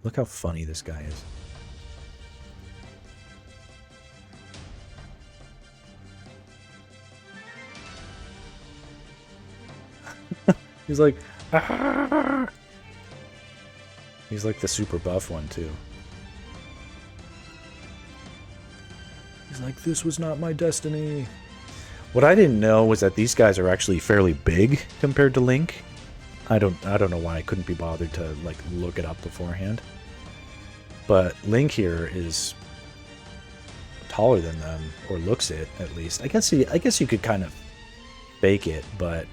Look how funny this guy is. He's like, ah! He's like the super buff one, too. He's like, this was not my destiny. What I didn't know was that these guys are actually fairly big compared to Link. I don't know why I couldn't be bothered to like look it up beforehand. But Link here is taller than them, or looks it at least. I guess you could kind of fake it, but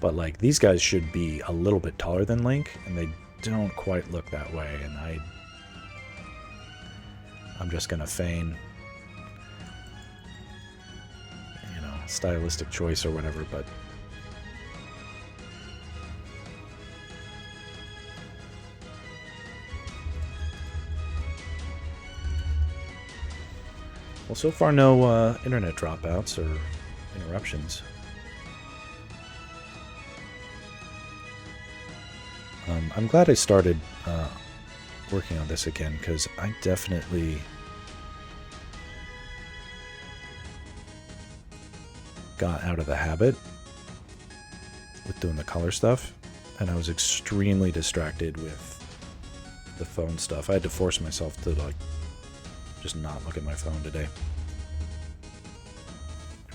like these guys should be a little bit taller than Link, and they don't quite look that way. And I'm just gonna feign, you know, stylistic choice or whatever, but. Well, so far no internet dropouts or interruptions. I'm glad I started working on this again, because I definitely got out of the habit with doing the color stuff, and I was extremely distracted with the phone stuff. I had to force myself to like just not look at my phone today.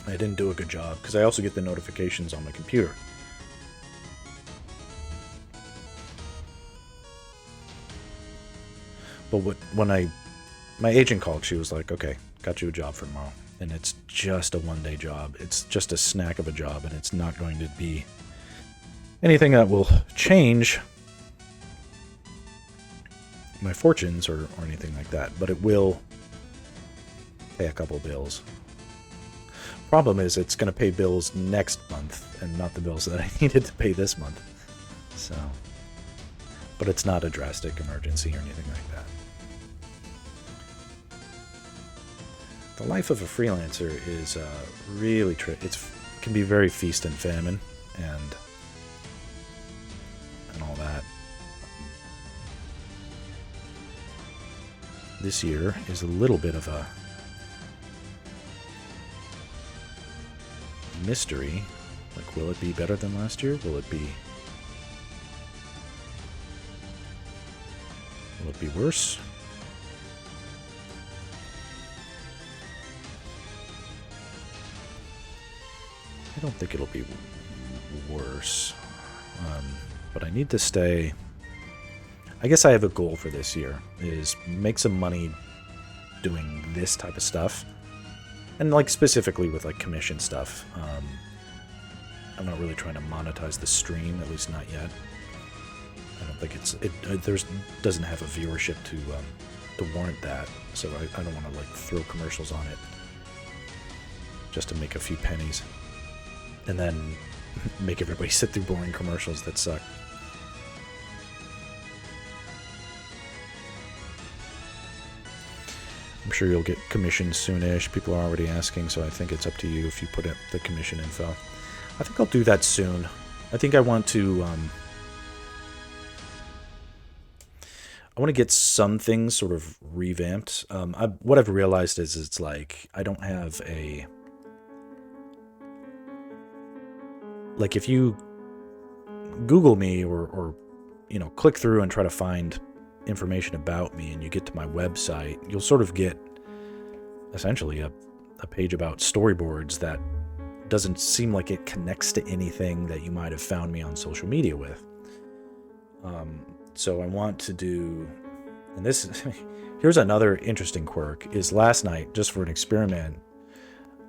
I didn't do a good job because I also get the notifications on my computer. But when my agent called, she was like, okay, got you a job for tomorrow. And it's just a one-day job. It's just a snack of a job, and it's not going to be anything that will change my fortunes or anything like that. But it will pay a couple bills. Problem is, it's going to pay bills next month and not the bills that I needed to pay this month. So, but it's not a drastic emergency or anything like that. The life of a freelancer is really it can be very feast and famine and all that. This year is a little bit of a mystery. Like, will it be better than last year? Will it be worse? I don't think it'll be worse. But I need to stay. I guess I have a goal for this year, is make some money doing this type of stuff. And like specifically with like commission stuff. I'm not really trying to monetize the stream, at least not yet. I don't think it doesn't have a viewership to warrant that, so I don't want to like throw commercials on it just to make a few pennies, and then make everybody sit through boring commercials that suck. I'm sure you'll get commissioned soonish. People are already asking, so I think it's up to you if you put up the commission info. I think I'll do that soon. I think I want to get some things sort of revamped. What I've realized is it's like I don't have a... Like, if you Google me or you know, click through and try to find information about me and you get to my website, you'll sort of get essentially a page about storyboards that doesn't seem like it connects to anything that you might have found me on social media with. So I want to do, and this, here's another interesting quirk, is last night, just for an experiment,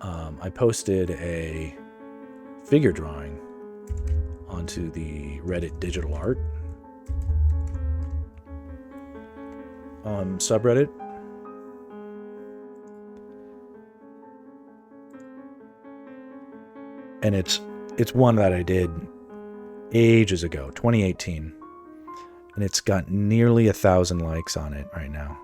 I posted a figure drawing onto the Reddit digital art subreddit. And it's one that I did ages ago, 2018. And it's got nearly 1,000 likes on it right now.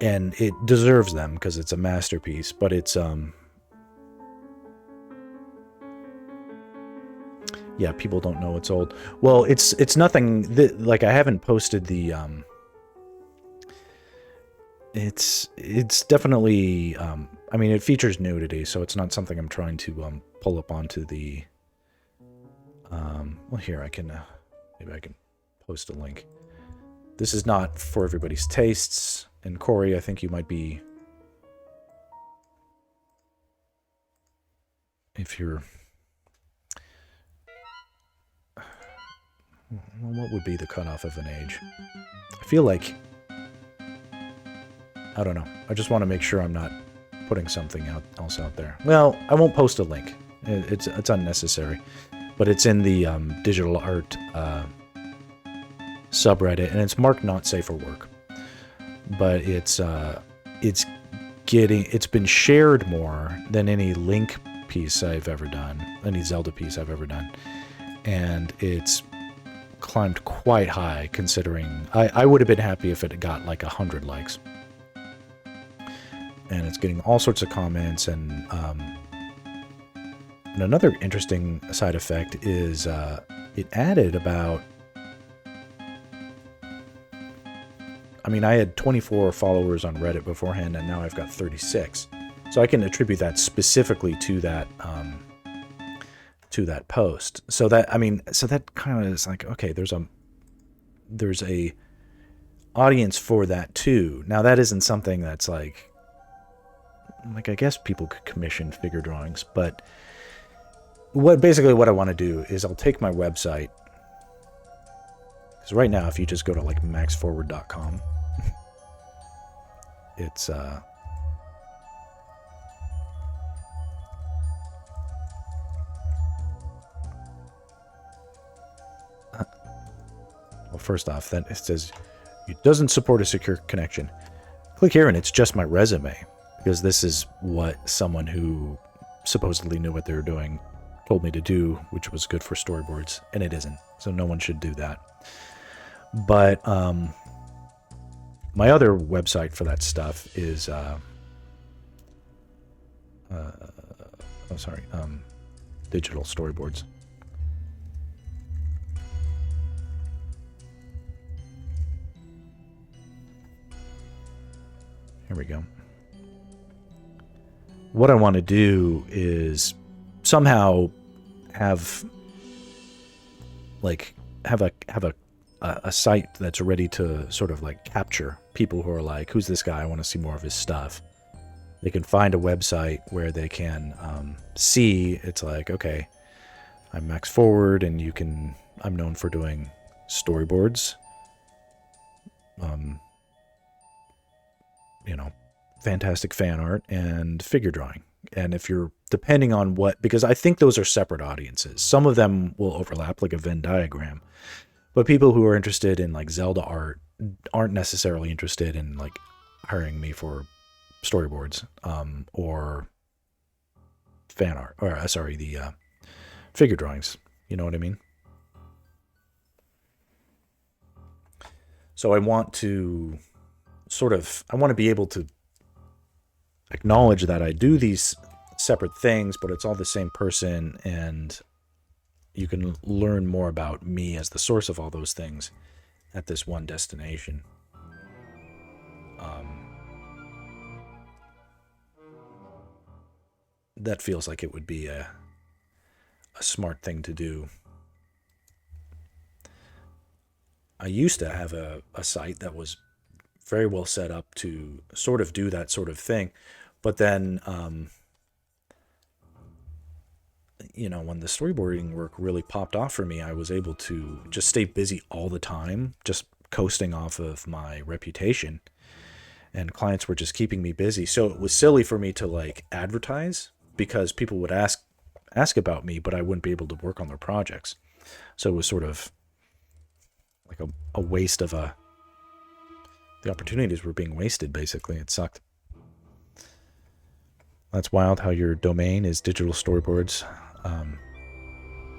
And it deserves them because it's a masterpiece, but it's yeah, people don't know it's old. Well, it's nothing like I haven't posted the it's definitely, I mean, it features nudity, so it's not something I'm trying to pull up onto the, well, here, I can, maybe I can post a link. This is not for everybody's tastes, and Corey, I think you might be, if you're, well, what would be the cutoff of an age? I feel like, I don't know. I just want to make sure I'm not putting something else out there. Well, I won't post a link. It's unnecessary. But it's in the digital art subreddit, and it's marked not safe for work. But it's been shared more than any Link piece I've ever done, any Zelda piece I've ever done. And it's climbed quite high, considering I would have been happy if it got like 100 likes. And it's getting all sorts of comments, and another interesting side effect is it added about, I mean, I had 24 followers on Reddit beforehand, and now I've got 36. So I can attribute that specifically to that post. So that, I mean, so that kind of is like, okay, there's a audience for that too. Now that isn't something that's like I guess people could commission figure drawings, but basically what I want to do is I'll take my website, because right now if you just go to like maxforward.com, it's well, first off, then it says it doesn't support a secure connection. Click here and it's just my resume, because this is what someone who supposedly knew what they were doing told me to do, which was good for storyboards, and it isn't. So no one should do that. But my other website for that stuff is digital storyboards. Here we go. What I want to do is somehow have a site that's ready to sort of like capture people who are like, who's this guy? I want to see more of his stuff. They can find a website where they can see, it's like, okay, I'm Max Forward, and I'm known for doing storyboards, fantastic fan art and figure drawing. And if you're depending on because I think those are separate audiences. Some of them will overlap like a Venn diagram, but people who are interested in like Zelda art aren't necessarily interested in like hiring me for storyboards, or fan art, or the figure drawings. You know what I mean? So I want to be able to acknowledge that I do these separate things, but it's all the same person, and you can learn more about me as the source of all those things at this one destination. That feels like it would be a smart thing to do. I used to have a site that was very well set up to sort of do that sort of thing. But then, when the storyboarding work really popped off for me, I was able to just stay busy all the time, just coasting off of my reputation. And clients were just keeping me busy. So it was silly for me to like advertise, because people would ask about me, but I wouldn't be able to work on their projects. So it was sort of like a waste of the opportunities were being wasted, basically. It sucked. That's wild how your domain is digital storyboards.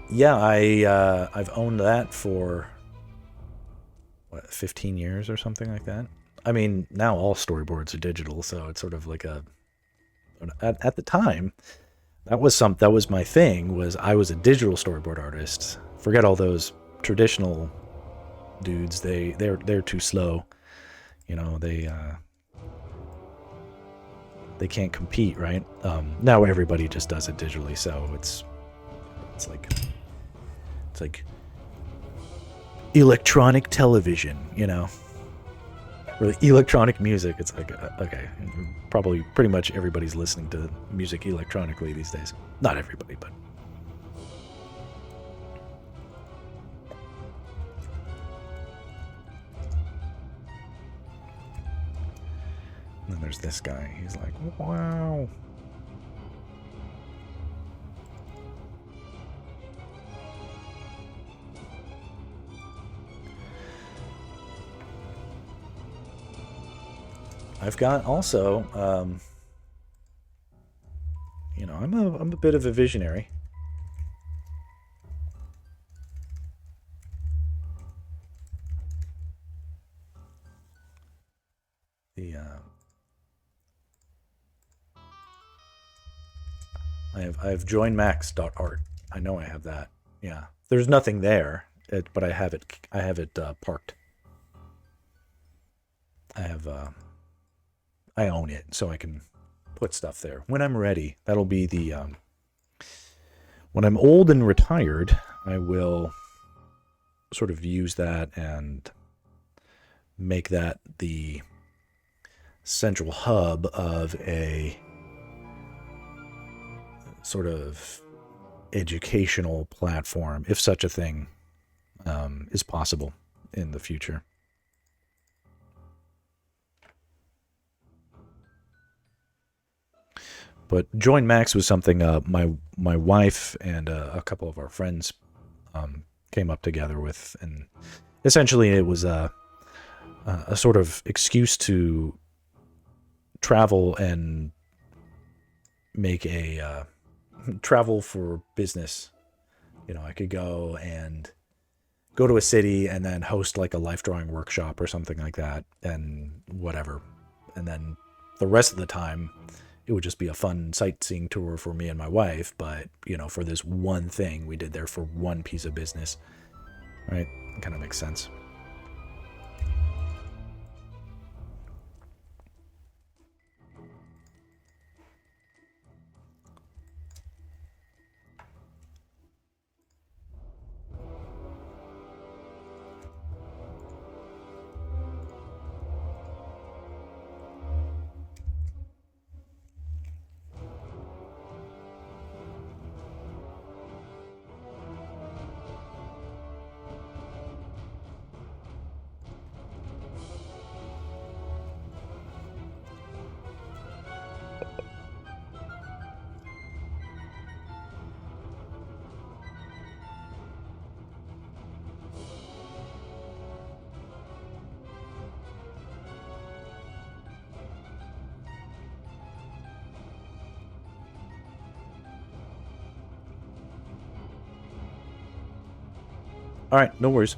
Yeah, I've owned that for 15 years or something like that. I mean, now all storyboards are digital, so it's sort of like at the time, that was my thing. I was a digital storyboard artist. Forget all those traditional dudes. They're too slow. They they can't compete, right? Now everybody just does it digitally, so it's like electronic television, you know, or electronic music. It's like okay, probably pretty much everybody's listening to music electronically these days. Not everybody, but. And then there's this guy. He's like, wow. I've got also, you know, I'm a bit of a visionary. The I have joinmax.art. I know I have that. Yeah, there's nothing there, but I have it. I have it parked. I have I own it, so I can put stuff there when I'm ready. That'll be the when I'm old and retired, I will sort of use that and make that the central hub of a sort of educational platform, if such a thing is possible in the future. But Join Max was something my wife and a couple of our friends came up together with, and essentially it was a sort of excuse to travel and make a travel for business. You know, I could go to a city and then host like a life drawing workshop or something like that, and whatever. And then the rest of the time, it would just be a fun sightseeing tour for me and my wife. But, you know, for this one thing we did there for one piece of business, right? It kind of makes sense. All right, no worries.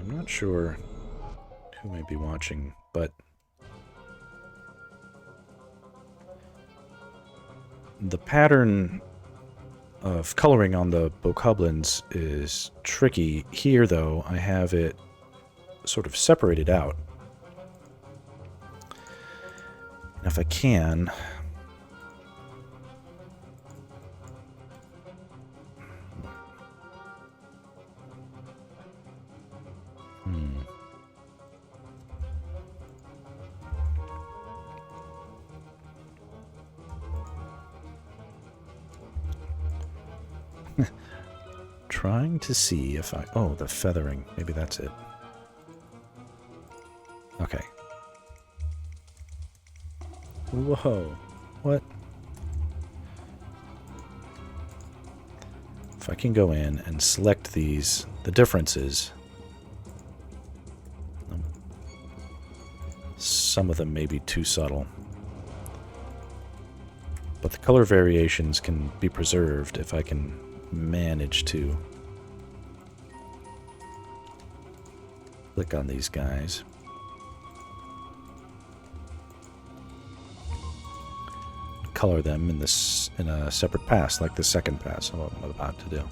I'm not sure who may be watching, but the pattern of coloring on the Bokoblins is tricky. Here, though, I have it sort of separated out. And if I can... Trying to see if I... Oh, the feathering. Maybe that's it. Okay. Whoa. What? If I can go in and select these, the differences. Some of them may be too subtle. But the color variations can be preserved if I can manage to click on these guys. Color them in this in a separate pass, like the second pass I'm about to do.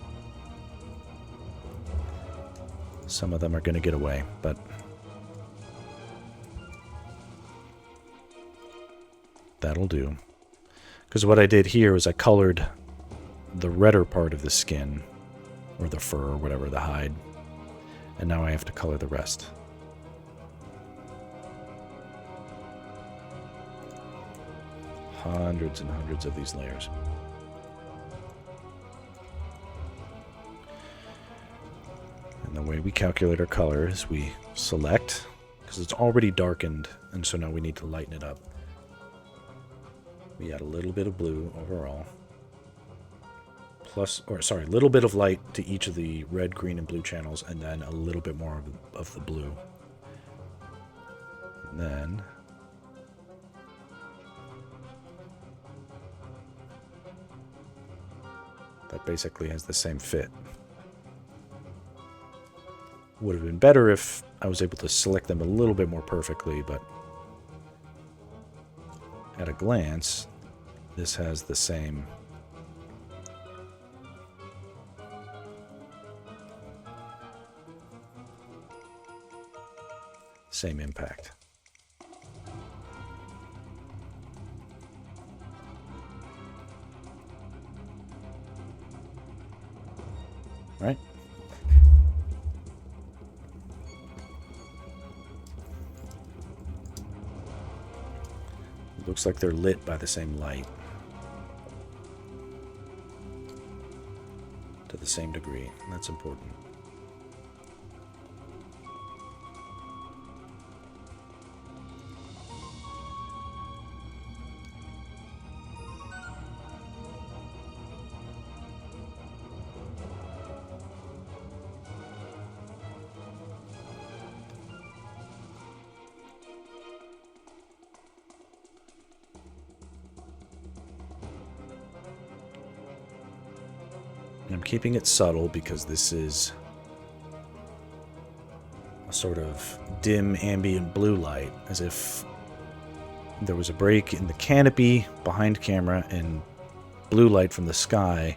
Some of them are going to get away, but that'll do. Because what I did here was I colored the redder part of the skin, or the fur, or whatever, the hide, and now I have to color the rest. Hundreds and hundreds of these layers. And the way we calculate our color is we select, because it's already darkened, and so now we need to lighten it up. We add a little bit of blue overall. Plus, or sorry, a little bit of light to each of the red, green, and blue channels, and then a little bit more of the blue. And then that basically has the same fit. Would have been better if I was able to select them a little bit more perfectly, but at a glance, this has the same impact. Right? Looks like they're lit by the same light. To the same degree. That's important. I'm keeping it subtle because this is a sort of dim ambient blue light, as if there was a break in the canopy behind camera and blue light from the sky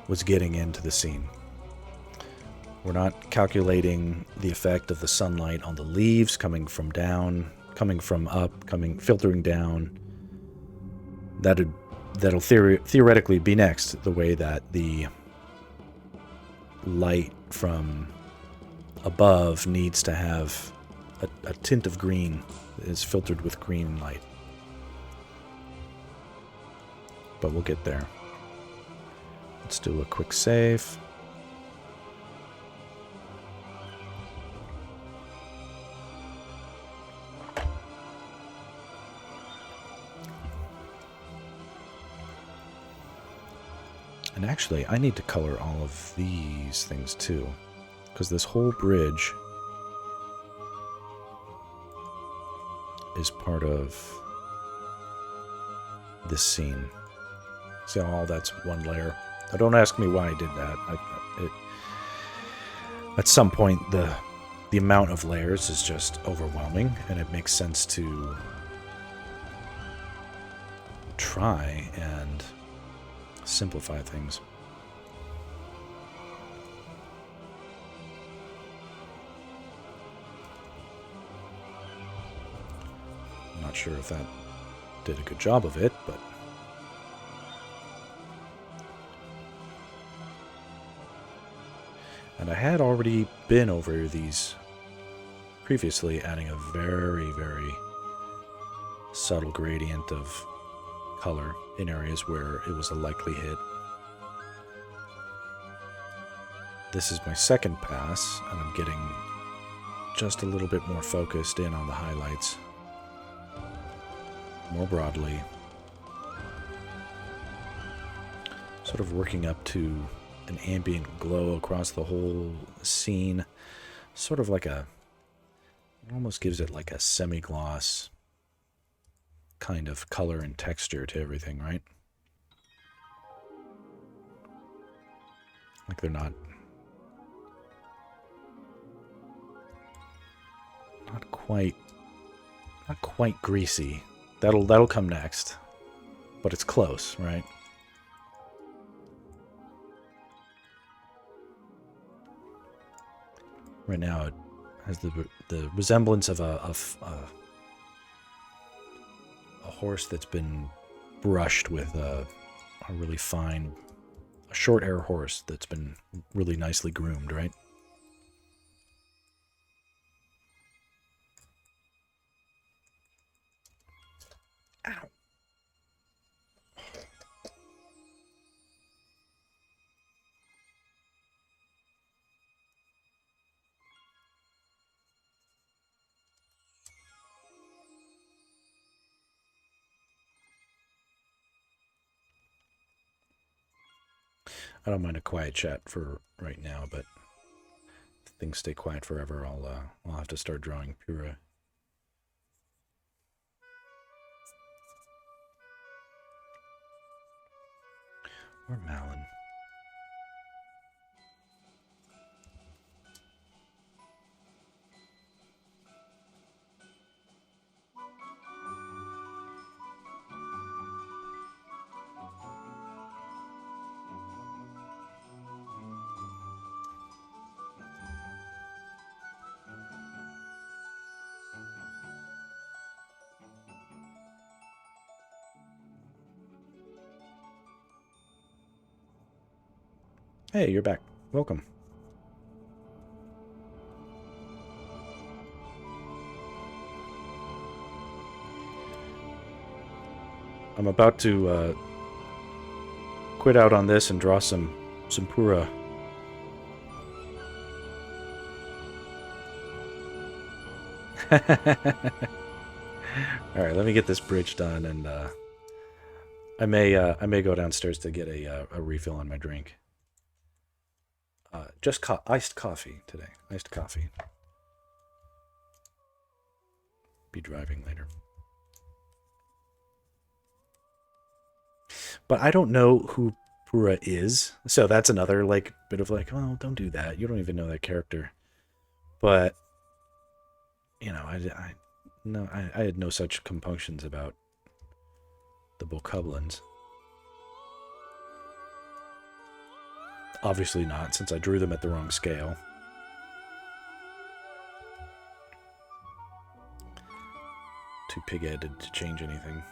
was getting into the scene. We're not calculating the effect of the sunlight on the leaves coming from down, coming from up, filtering down. That'll theoretically be next, the way that the light from above needs to have a tint of green, is filtered with green light. But we'll get there. Let's do a quick save. And actually, I need to color all of these things too, because this whole bridge is part of this scene. See how all that's one layer? Now, don't ask me why I did that. At some point, the amount of layers is just overwhelming, and it makes sense to try and simplify things. I'm not sure if that did a good job of it, but and I had already been over these previously, adding a very, very subtle gradient of color in areas where it was a likely hit. this is my second pass, and I'm getting just a little bit more focused in on the highlights. More broadly. Sort of working up to an ambient glow across the whole scene. Sort of like a... It almost gives it like a semi-gloss kind of color and texture to everything, right? Like they're not quite greasy. That'll come next. But it's close, right? Right now it has the resemblance of a horse that's been brushed with a really fine, a short hair horse that's been really nicely groomed, right? Ow. I don't mind a quiet chat for right now, but if things stay quiet forever, I'll have to start drawing Pura. Or Malin. Hey, you're back. Welcome. I'm about to quit out on this and draw some Pura. Alright, let me get this bridge done, and I may go downstairs to get a refill on my drink. Just iced coffee today. Iced coffee. Be driving later. But I don't know who Pura is, so that's another like bit of like, oh, don't do that. You don't even know that character. But you know, I had no such compunctions about the Bokoblins. Obviously not, since I drew them at the wrong scale. Too pig-headed to change anything.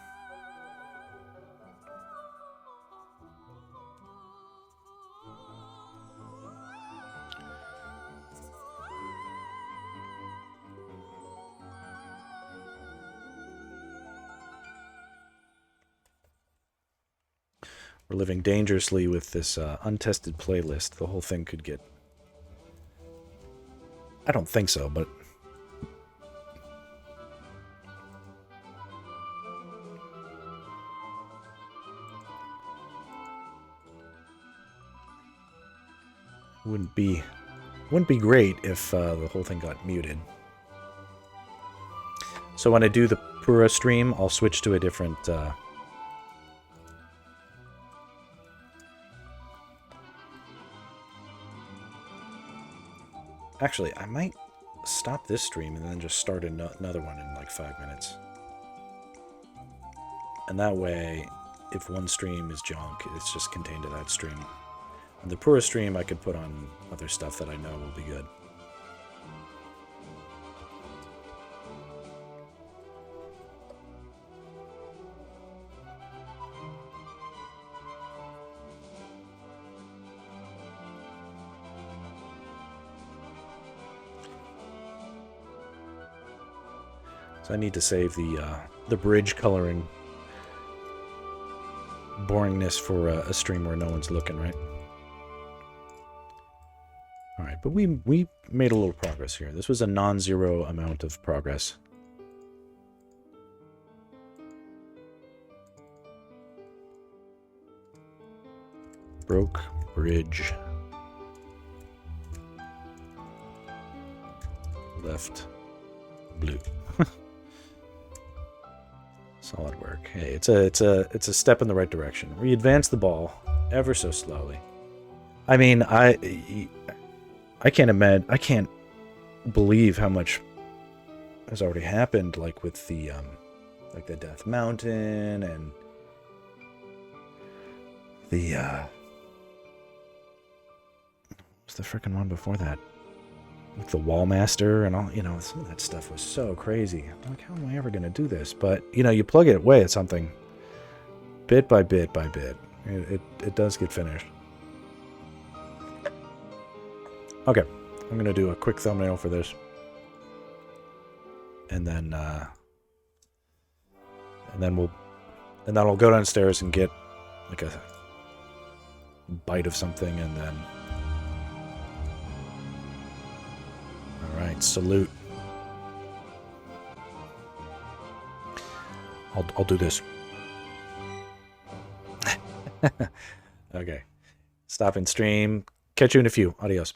We're living dangerously with this untested playlist. The whole thing could get... I don't think so, but... Wouldn't be great if the whole thing got muted. So when I do the Pura stream, I'll switch to a different... Actually, I might stop this stream and then just start another one in like 5 minutes. And that way, if one stream is junk, it's just contained to that stream. And the Pura stream, I could put on other stuff that I know will be good. So I need to save the bridge coloring boringness for a stream where no one's looking, right? right, but we made a little progress here. This was a non-zero amount of progress. Broke bridge. Left blue. Solid work. Hey, it's a step in the right direction. We advance the ball ever so slowly. I mean, I can't imagine. I can't believe how much has already happened. Like with the like the Death Mountain and the what's the frickin' one before that? Like the Wallmaster and all, you know, some of that stuff was so crazy. I'm like, how am I ever going to do this? But, you know, you plug it away at something bit by bit by bit. It does get finished. Okay, I'm going to do a quick thumbnail for this. And then I'll go downstairs and get like a bite of something and then... Alright, salute. I'll do this. Okay. Stop and stream. Catch you in a few. Adios.